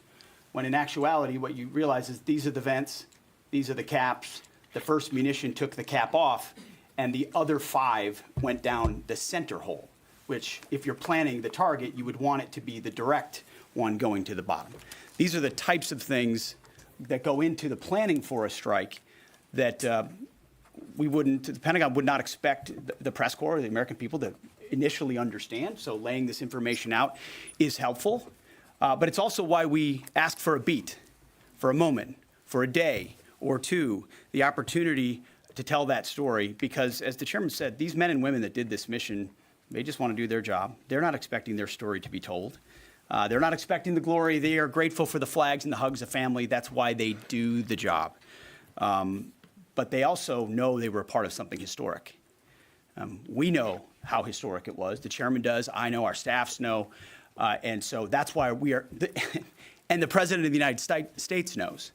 When in actuality, what you realize is these are the vents, these are the caps, the first munition took the cap off, and the other 5 went down the center hole, which if you're planning the target, you would want it to be the direct one going to the bottom. These are the types of things that go into the planning for a strike that the Pentagon would not expect the press corps or the American people to initially understand. So laying this information out is helpful. But it's also why we ask for a beat, for a moment, for a day or 2, the opportunity to tell that story. Because as the chairman said, these men and women that did this mission, they just want to do their job. They're not expecting their story to be told. They're not expecting the glory. They are grateful for the flags and the hugs of family. That's why they do the job. But they also know they were a part of something historic. We know how historic it was. The chairman does. I know. Our staffs know. And so that's why we are, and the President of the United States knows.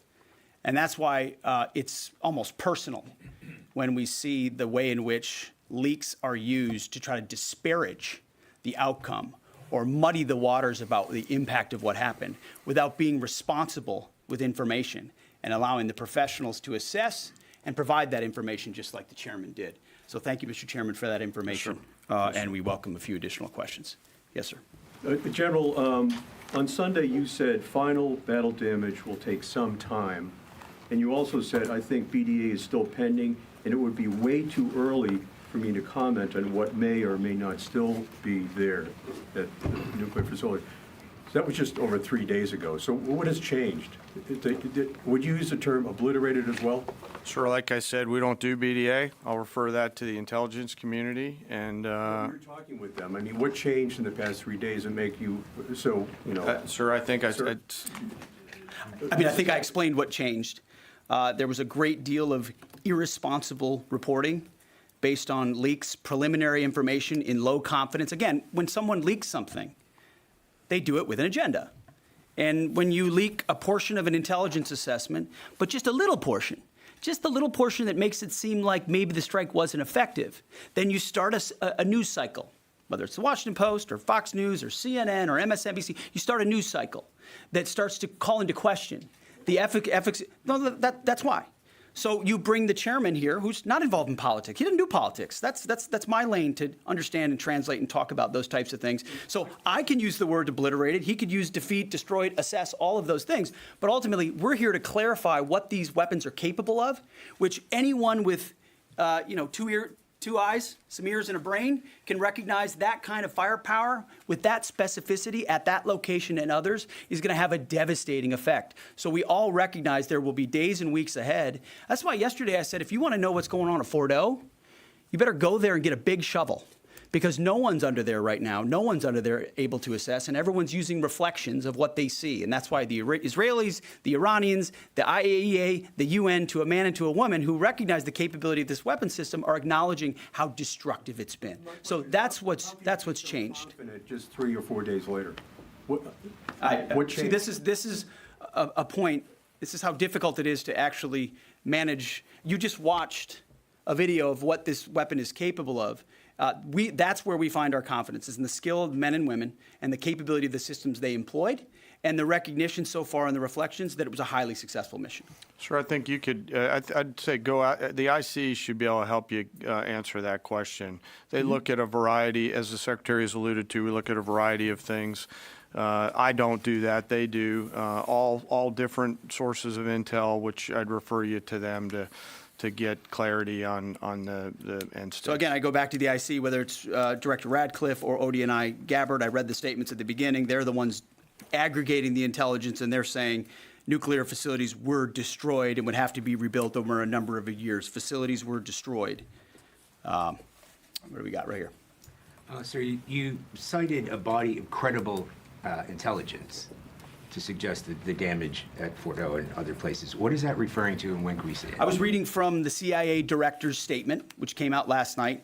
And that's why it's almost personal when we see the way in which leaks are used to try to disparage the outcome or muddy the waters about the impact of what happened without being responsible with information and allowing the professionals to assess and provide that information just like the chairman did. So thank you, Mr. Chairman, for that information. And we welcome a few additional questions. Yes, sir. General, on Sunday you said final battle damage will take some time. And you also said, I think BDA is still pending, and it would be way too early for me to comment on what may or may not still be there at the nuclear facility. So that was just over 3 days ago. So what has changed? Would you use the term obliterated as well? Sure, like I said, we don't do BDA. I'll refer that to the intelligence community. And you're talking with them. I mean, what changed in the past 3 days that make you so, you know? Sir, I think I think I explained what changed. There was a great deal of irresponsible reporting based on leaks, preliminary information in low confidence. Again, when someone leaks something, they do it with an agenda. And when you leak a portion of an intelligence assessment, but just a little portion, just the little portion that makes it seem like maybe the strike wasn't effective, then you start a news cycle, whether it's the Washington Post or Fox News or CNN or MSNBC, you start a news cycle that starts to call into question the efficacy. No, that's why. So you bring the chairman here, who's not involved in politics. He doesn't do politics. That's my lane to understand and translate and talk about those types of things. So I can use the word obliterated. He could use defeat, destroyed, assess, all of those things. But ultimately, we're here to clarify what these weapons are capable of, which anyone with, two eyes, some ears, and a brain can recognize that kind of firepower with that specificity at that location and others is going to have a devastating effect. So we all recognize there will be days and weeks ahead. That's why yesterday I said, if you want to know what's going on at Fort O, you better go there and get a big shovel, because no one's under there right now. No one's under there able to assess, and everyone's using reflections of what they see. And that's why the Israelis, the Iranians, the IAEA, the UN, to a man and to a woman who recognize the capability of this weapon system are acknowledging how destructive it's been. So that's what's changed. Just 3 or 4 days later. What See, this is a point. This is how difficult it is to actually manage. You just watched a video of what this weapon is capable of. That's where we find our confidence, is in the skill of men and women and the capability of the systems they employed, and the recognition so far in the reflections that it was a highly successful mission. Sir, I think you could, I'd say go out, the IC should be able to help you answer that question. They look at a variety, as the Secretary has alluded to, we look at a variety of things. I don't do that, they do. All different sources of intel, which I'd refer you to them to get clarity on the end state. So again, I go back to the IC, whether it's Director Radcliffe or ODNI Gabbard. I read the statements at the beginning. They're the ones aggregating the intelligence, and they're saying nuclear facilities were destroyed and would have to be rebuilt over a number of years. Facilities were destroyed. What do we got right here? Sir, you cited a body of credible intelligence to suggest the damage at Fort O and other places. What is that referring to, and when can we see it? I was reading from the CIA director's statement, which came out last night.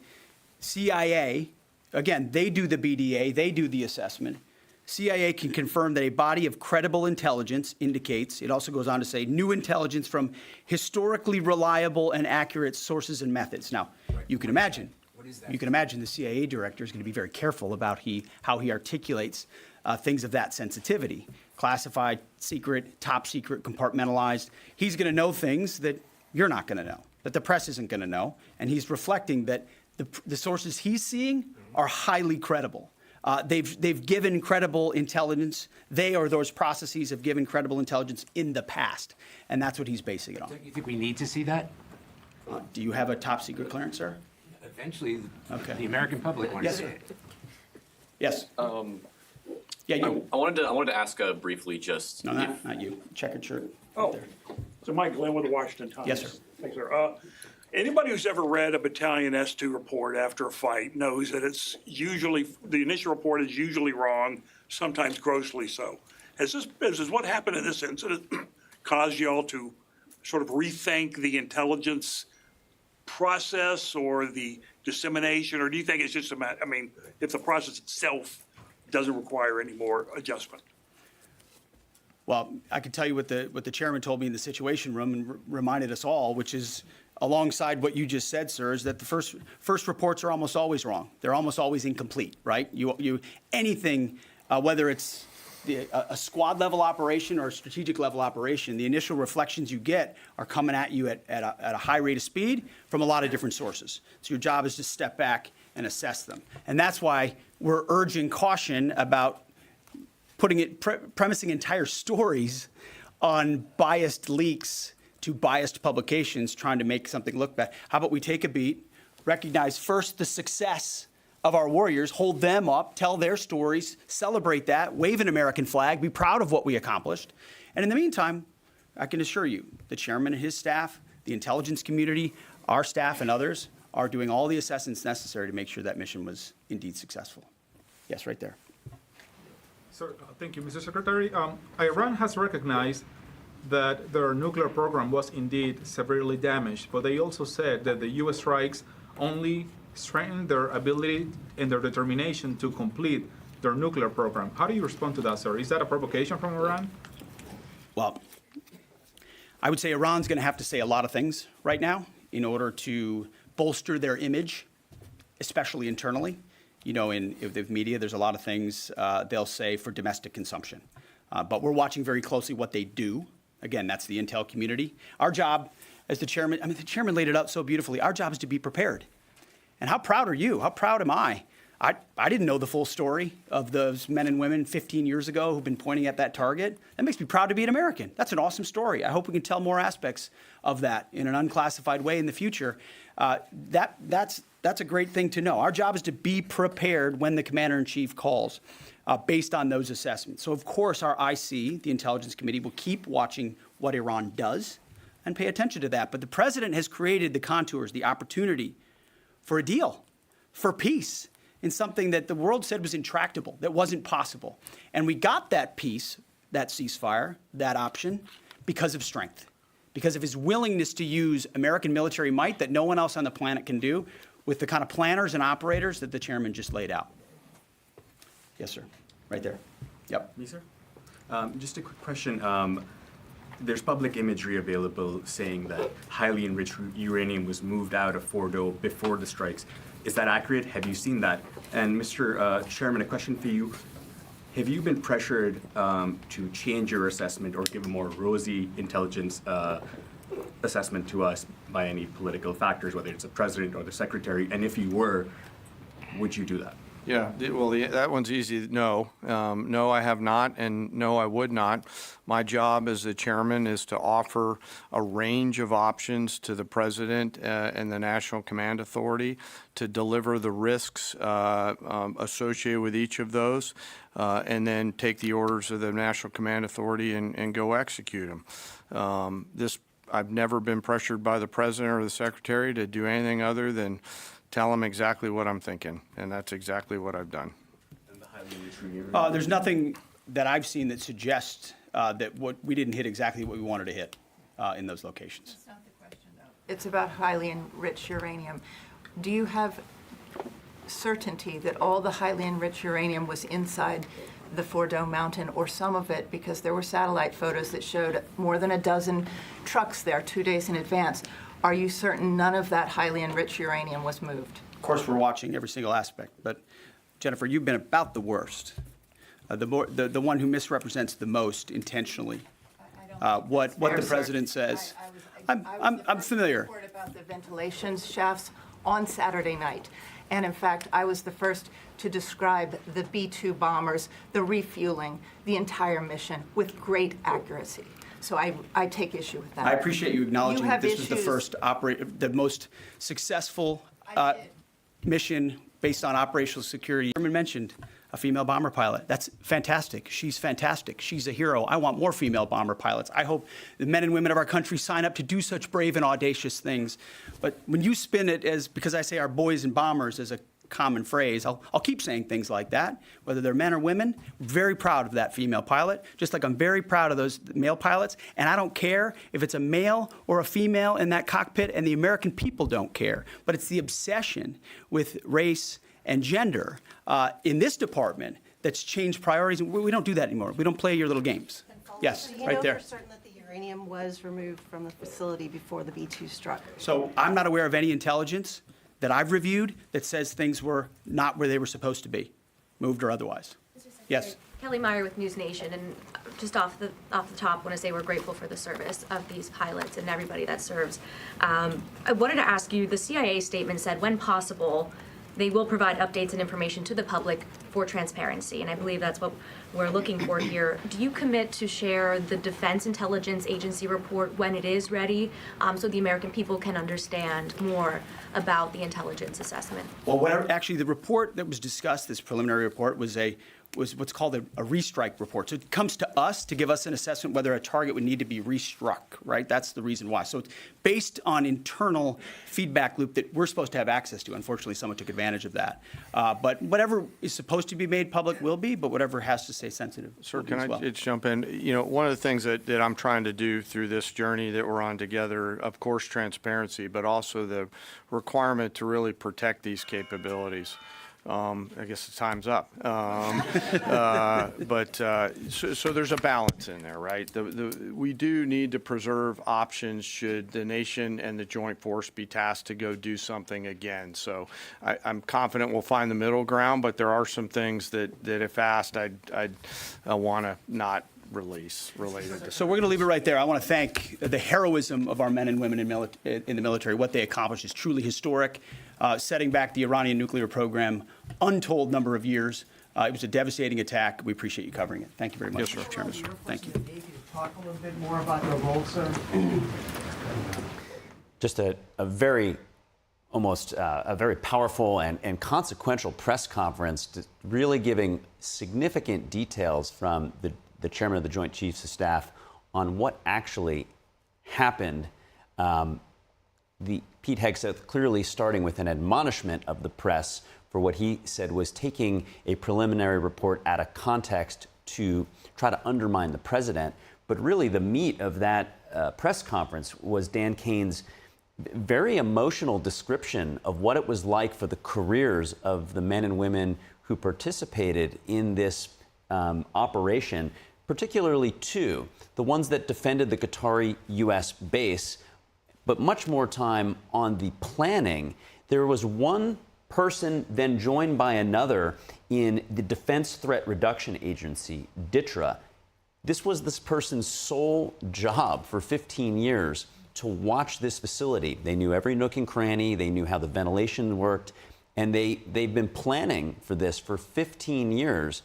CIA, again, they do the BDA, they do the assessment. CIA can confirm that a body of credible intelligence indicates, it also goes on to say, new intelligence from historically reliable and accurate sources and methods. Now, you can imagine, the CIA director is going to be very careful about how he articulates things of that sensitivity. Classified, secret, top secret, compartmentalized. He's going to know things that you're not going to know, that the press isn't going to know, and he's reflecting that the sources he's seeing are highly credible. They've given credible intelligence. They or those processes have given credible intelligence in the past, and that's what he's basing it on. Don't you think we need to see that? Do you have a top secret clearance, sir? Eventually, okay. The American public wants to see it. Yes. Yeah, you. I wanted to ask briefly just. No, not you. Checkered shirt. Oh, so Mike Glenn with the Washington Times. Yes, sir. Thanks, sir. Anybody who's ever read a Battalion S2 report after a fight knows that it's usually, the initial report is usually wrong, sometimes grossly so. Has what happened in this incident caused you all to sort of rethink the intelligence process or the dissemination, or do you think it's just a matter, if the process itself doesn't require any more adjustment? Well, I can tell you what the chairman told me in the Situation Room and reminded us all, which is alongside what you just said, sir, is that the first reports are almost always wrong. They're almost always incomplete, right? Anything, whether it's a squad level operation or a strategic level operation, the initial reflections you get are coming at you at a high rate of speed from a lot of different sources. So your job is to step back and assess them. And that's why we're urging caution about premising entire stories on biased leaks to biased publications trying to make something look bad. How about we take a beat, recognize first the success of our warriors, hold them up, tell their stories, celebrate that, wave an American flag, be proud of what we accomplished. And in the meantime, I can assure you, the chairman and his staff, the intelligence community, our staff and others are doing all the assessments necessary to make sure that mission was indeed successful. Yes, right there. Sir, thank you, Mr. Secretary. Iran has recognized that their nuclear program was indeed severely damaged, but they also said that the U.S. strikes only strengthened their ability and their determination to complete their nuclear program. How do you respond to that, sir? Is that a provocation from Iran? Well, I would say Iran's going to have to say a lot of things right now in order to bolster their image, especially internally. You know, in the media, there's a lot of things they'll say for domestic consumption. But we're watching very closely what they do. Again, that's the intel community. Our job as the chairman, I mean, the chairman laid it out so beautifully. Our job is to be prepared. And how proud are you? How proud am I? I didn't know the full story of those men and women 15 years ago who've been pointing at that target. That makes me proud to be an American. That's an awesome story. I hope we can tell more aspects of that in an unclassified way in the future. That's a great thing to know. Our job is to be prepared when the commander-in-chief calls based on those assessments. So, of course, our IC, the Intelligence Committee, will keep watching what Iran does and pay attention to that. But the president has created the contours, the opportunity for a deal, for peace, in something that the world said was intractable, that wasn't possible. And we got that peace, that ceasefire, that option, because of strength, because of his willingness to use American military might that no one else on the planet can do with the kind of planners and operators that the chairman just laid out. Yes, sir. Right there. Yep. Me, sir? Just a quick question. There's public imagery available saying that highly enriched uranium was moved out of Fordo before the strikes. Is that accurate? Have you seen that? And Mr. Chairman, a question for you. Have you been pressured to change your assessment or give a more rosy intelligence assessment to us by any political factors, whether it's the president or the secretary? And if you were, would you do that? Yeah, well, that one's easy. No. No, I have not, and no, I would not. My job as the chairman is to offer a range of options to the president and the National Command Authority to deliver the risks associated with each of those, and then take the orders of the National Command Authority and go execute them. I've never been pressured by the president or the secretary to do anything other than tell them exactly what I'm thinking, and that's exactly what I've done. There's nothing that I've seen that suggests that we didn't hit exactly what we wanted to hit in those locations. That's not the question, though. It's about highly enriched uranium. Do you have certainty that all the highly enriched uranium was inside the Fordo mountain, or some of it, because there were satellite photos that showed more than a dozen trucks there 2 days in advance? Are you certain none of that highly enriched uranium was moved? Of course, we're watching every single aspect. But, Jennifer, you've been about the worst, the one who misrepresents the most intentionally what the president says. I'm familiar. I was about the ventilation shafts on Saturday night. And in fact, I was the first to describe the B-2 bombers, the refueling, the entire mission with great accuracy. So I take issue with that. I appreciate you acknowledging that this was the first the most successful mission based on operational security. Chairman mentioned a female bomber pilot. That's fantastic. She's fantastic. She's a hero. I want more female bomber pilots. I hope the men and women of our country sign up to do such brave and audacious things. But when you spin it as, because I say our boys and bombers as a common phrase, I'll keep saying things like that, whether they're men or women. I'm very proud of that female pilot, just like I'm very proud of those male pilots. And I don't care if it's a male or a female in that cockpit, and the American people don't care. But it's the obsession with race and gender in this department that's changed priorities. We don't do that anymore. We don't play your little games. Yes, right there. For certain that the uranium was removed from the facility before the B-2 struck? So I'm not aware of any intelligence that I've reviewed that says things were not where they were supposed to be, moved or otherwise. Yes. Kelly Meyer with News Nation, and just off the top, want to say we're grateful for the service of these pilots and everybody that serves. I wanted to ask you, the CIA statement said, when possible, they will provide updates and information to the public for transparency, and I believe that's what we're looking for here. Do you commit to share the Defense Intelligence Agency report when it is ready, so the American people can understand more about the intelligence assessment? Well, actually, the report that was discussed, this preliminary report, was what's called a restrike report. So it comes to us to give us an assessment whether a target would need to be restruck, right? That's the reason why. So it's based on internal feedback loop that we're supposed to have access to. Unfortunately, someone took advantage of that. But whatever is supposed to be made public will be, but whatever has to stay sensitive. Sir, can I just jump in? You know, one of the things that I'm trying to do through this journey that we're on together, of course, transparency, but also the requirement to really protect these capabilities. I guess the time's up. So there's a balance in there, right? We do need to preserve options should the nation and the joint force be tasked to go do something again. So I'm confident we'll find the middle ground, but there are some things that if asked, I'd want to not release related to. So we're going to leave it right there. I want to thank the heroism of our men and women in the military. What they accomplished is truly historic, setting back the Iranian nuclear program untold number of years. It was a devastating attack. We appreciate you covering it. Thank you very much, Mr. Chairman. Thank you. Talk a little bit more about the Volta. Just a very powerful and consequential press conference, really giving significant details from the chairman of the Joint Chiefs of Staff on what actually happened. Pete Hegseth clearly starting with an admonishment of the press for what he said was taking a preliminary report out of context to try to undermine the president. But really the meat of that press conference was Dan Kane's very emotional description of what it was like for the careers of the men and women who participated in this operation, particularly two, the ones that defended the Qatari U.S. base, but much more time on the planning. There was one person then joined by another in the Defense Threat Reduction Agency, DTRA. This was this person's sole job for 15 years to watch this facility. They knew every nook and cranny, they knew how the ventilation worked, and they've been planning for this for 15 years.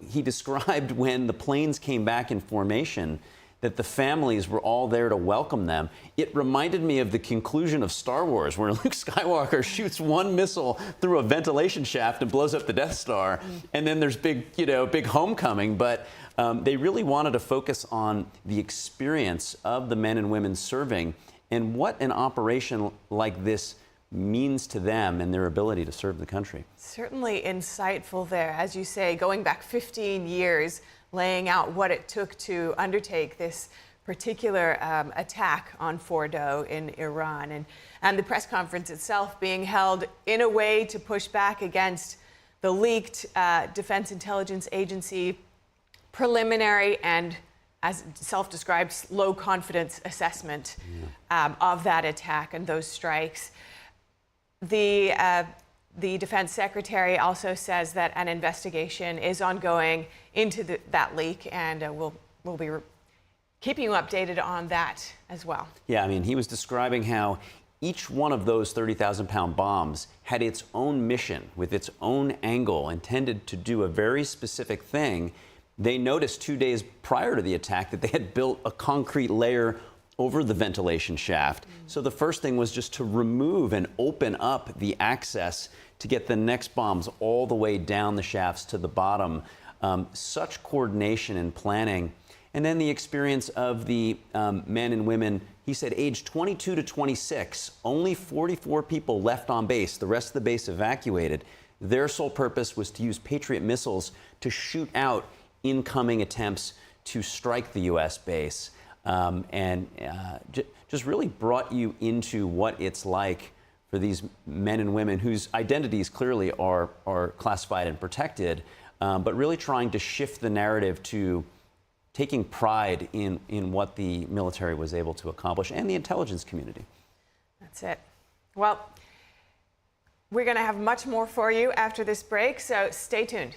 He described when the planes came back in formation that the families were all there to welcome them. It reminded me of the conclusion of Star Wars, where Luke Skywalker shoots one missile through a ventilation shaft and blows up the Death Star, and then there's big homecoming. But they really wanted to focus on the experience of the men and women serving and what an operation like this means to them and their ability to serve the country. Certainly insightful there, as you say, going back 15 years, laying out what it took to undertake this particular attack on Fordo in Iran, and the press conference itself being held in a way to push back against the leaked Defense Intelligence Agency preliminary and, as self-described, low confidence assessment of that attack and those strikes. The Defense Secretary also says that an investigation is ongoing into that leak, and we'll be keeping you updated on that as well. Yeah, I mean, he was describing how each one of those 30,000-pound bombs had its own mission with its own angle intended to do a very specific thing. They noticed 2 days prior to the attack that they had built a concrete layer over the ventilation shaft. So the first thing was just to remove and open up the access to get the next bombs all the way down the shafts to the bottom. Such coordination and planning. And then the experience of the men and women, he said aged 22 to 26, only 44 people left on base, the rest of the base evacuated. Their sole purpose was to use Patriot missiles to shoot out incoming attempts to strike the U.S. base. Just really brought you into what it's like for these men and women whose identities clearly are classified and protected, but really trying to shift the narrative to taking pride in what the military was able to accomplish and the intelligence community. That's it. Well, we're going to have much more for you after this break, so stay tuned.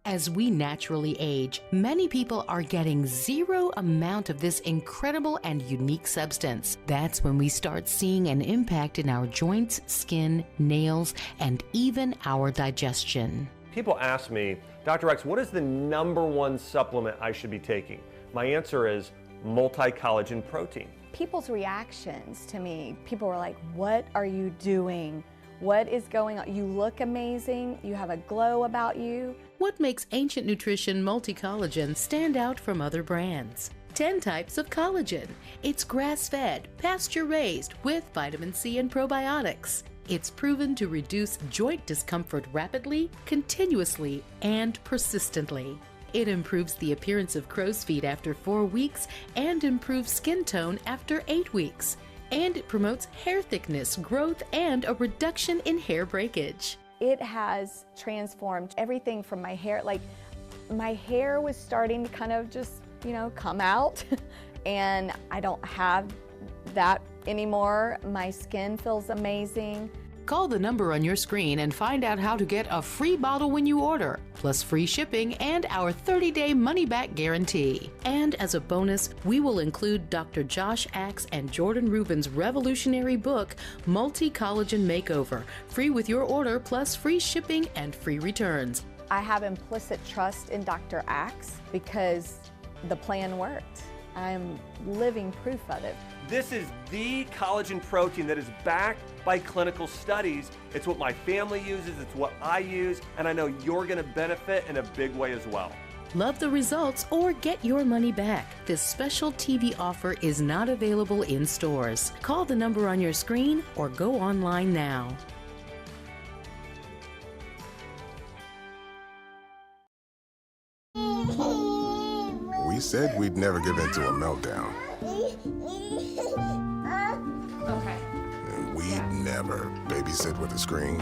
As we naturally age, many people are getting zero amount of this incredible and unique substance. That's when we start seeing an impact in our joints, skin, nails, and even our digestion. People ask me, Dr. X, what is the #1 supplement I should be taking? My answer is multi-collagen protein. People's reactions to me, people were like, what are you doing? What is going on? You look amazing. You have a glow about you. What makes Ancient Nutrition Multi-Collagen stand out from other brands? 10 types of collagen. It's grass-fed, pasture-raised with vitamin C and probiotics. It's proven to reduce joint discomfort rapidly, continuously, and persistently. It improves the appearance of crow's feet after 4 weeks and improves skin tone after 8 weeks. And it promotes hair thickness, growth, and a reduction in hair breakage. It has transformed everything from my hair. Like, my hair was starting to kind of just, come out, and I don't have that anymore. My skin feels amazing. Call the number on your screen and find out how to get a free bottle when you order, plus free shipping and our 30-day money-back guarantee. And as a bonus, we will include Dr. Josh Axe and Jordan Rubin's revolutionary book, Multi-Collagen Makeover, free with your order, plus free shipping and free returns. I have implicit trust in Dr. Axe because the plan worked. I'm living proof of it. This is the collagen protein that is backed by clinical studies. It's what my family uses, it's what I use, and I know you're going to benefit in a big way as well. Love the results or get your money back. This special TV offer is not available in stores. Call the number on your screen or go online now. We said we'd never give in to a meltdown. Okay. And we'd never babysit with a screen.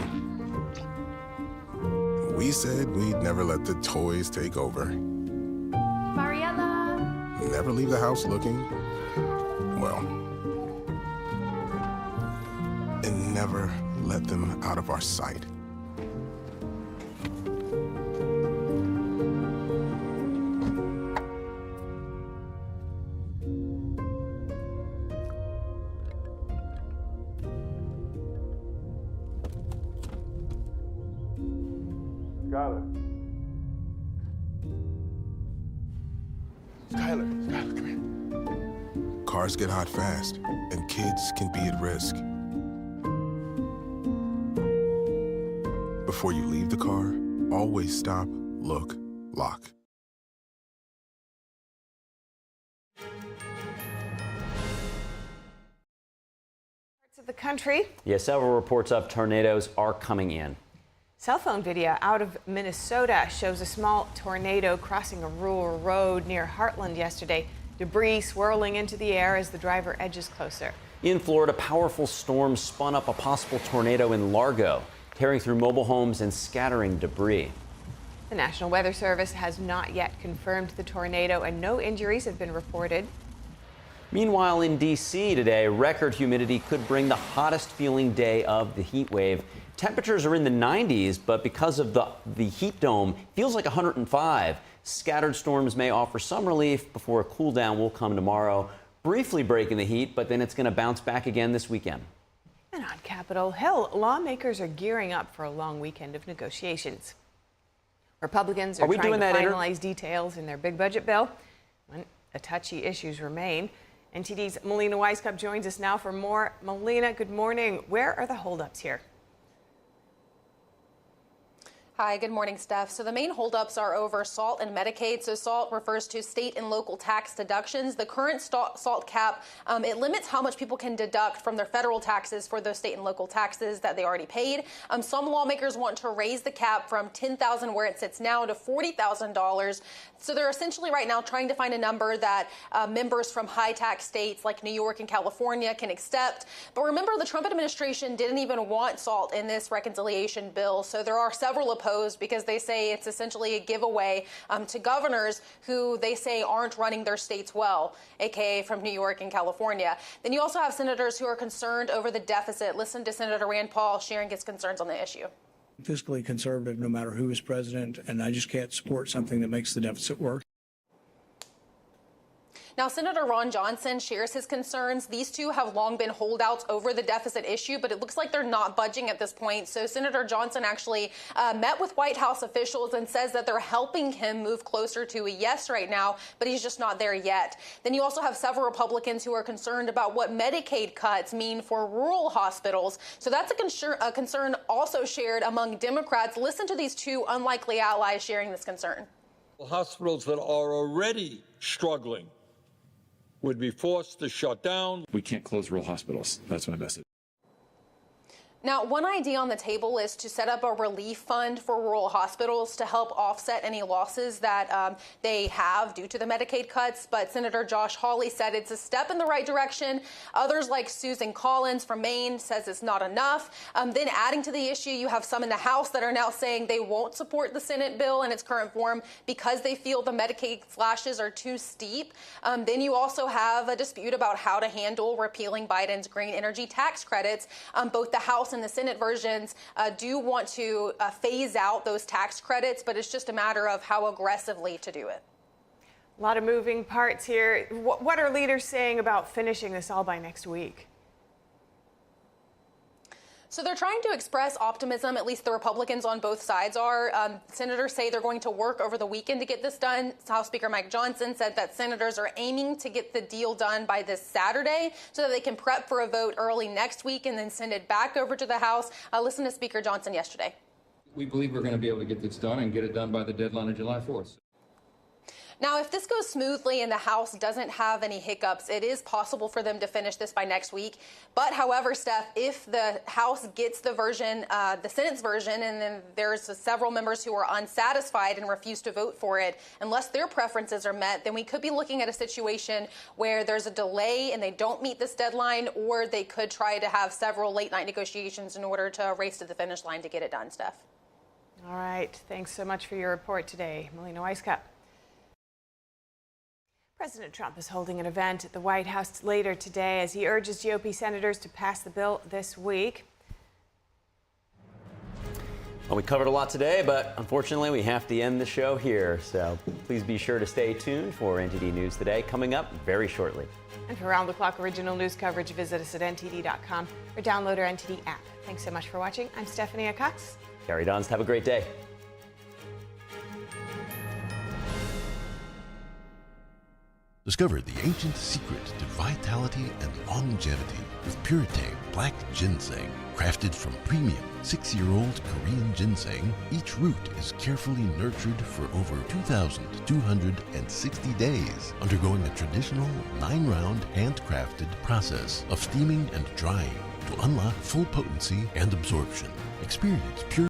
We said we'd never let the toys take over. Mariella! Never leave the house looking, well, and never let them out of our sight. Skylar, come here. Cars get hot fast, and kids can be at risk. Before you leave the car, always stop, look, lock. Parts of the country. Yeah, several reports of tornadoes are coming in. Cell phone video out of Minnesota shows a small tornado crossing a rural road near Heartland yesterday. Debris swirling into the air as the driver edges closer. In Florida, powerful storms spun up a possible tornado in Largo, tearing through mobile homes and scattering debris. The National Weather Service has not yet confirmed the tornado, and no injuries have been reported. Meanwhile, in D.C. today, record humidity could bring the hottest feeling day of the heat wave. Temperatures are in the 90s, but because of the heat dome, feels like 105. Scattered storms may offer some relief before a cool down will come tomorrow, briefly breaking the heat, but then it's going to bounce back again this weekend. And on Capitol Hill, lawmakers are gearing up for a long weekend of negotiations. Republicans are trying to finalize details in their big budget bill. The touchy issues remain. NTD's Melina Weisskopf joins us now for more. Melina, good morning. Where are the holdups here? Hi, good morning, Steph. So the main holdups are over SALT and Medicaid. So SALT refers to state and local tax deductions. The current SALT cap, it limits how much people can deduct from their federal taxes for those state and local taxes that they already paid. Some lawmakers want to raise the cap from $10,000 where it sits now to $40,000. So they're essentially right now trying to find a number that members from high tax states like New York and California can accept. But remember, the Trump administration didn't even want SALT in this reconciliation bill. So there are several opposed because they say it's essentially a giveaway to governors who they say aren't running their states well, aka from New York and California. Then you also have senators who are concerned over the deficit. Listen to Senator Rand Paul sharing his concerns on the issue. Fiscally conservative no matter who is president, and I just can't support something that makes the deficit worse. Now, Senator Ron Johnson shares his concerns. These two have long been holdouts over the deficit issue, but it looks like they're not budging at this point. So Senator Johnson actually met with White House officials and says that they're helping him move closer to a yes right now, but he's just not there yet. Then you also have several Republicans who are concerned about what Medicaid cuts mean for rural hospitals. So that's a concern also shared among Democrats. Listen to these two unlikely allies sharing this concern. Hospitals that are already struggling would be forced to shut down. We can't close rural hospitals. That's my message. Now, one idea on the table is to set up a relief fund for rural hospitals to help offset any losses that they have due to the Medicaid cuts. But Senator Josh Hawley said it's a step in the right direction. Others, like Susan Collins from Maine, says it's not enough. Then adding to the issue, you have some in the House that are now saying they won't support the Senate bill in its current form because they feel the Medicaid slashes are too steep. Then you also have a dispute about how to handle repealing Biden's green energy tax credits. Both the House and the Senate versions do want to phase out those tax credits, but it's just a matter of how aggressively to do it. A lot of moving parts here. What are leaders saying about finishing this all by next week? So they're trying to express optimism, at least the Republicans on both sides are. Senators say they're going to work over the weekend to get this done. House Speaker Mike Johnson said that senators are aiming to get the deal done by this Saturday so that they can prep for a vote early next week and then send it back over to the House. Listen to Speaker Johnson yesterday. We believe we're going to be able to get this done and get it done by the deadline of July 4th. Now, if this goes smoothly and the House doesn't have any hiccups, it is possible for them to finish this by next week. But however, Steph, if the House gets the version, the Senate's version, and then there's several members who are unsatisfied and refuse to vote for it, unless their preferences are met, then we could be looking at a situation where there's a delay and they don't meet this deadline, or they could try to have several late-night negotiations in order to race to the finish line to get it done, Steph. All right. Thanks so much for your report today, Melina Weisskopf. President Trump is holding an event at the White House later today as he urges GOP senators to pass the bill this week. Well, we covered a lot today, but unfortunately we have to end the show here. So please be sure to stay tuned for NTD News Today, coming up very shortly. And for round-the-clock original news coverage, visit us at ntd.com or download our NTD app. Thanks so much for watching. I'm Stephanie Cox. Gary Donst, have a great day. Discover the ancient secret to vitality and longevity with Puretane Black Ginseng. Crafted from premium 6-year-old Korean ginseng, each root is carefully nurtured for over 2,260 days, undergoing a traditional 9-round handcrafted process of steaming and drying to unlock full potency and absorption. Experience pure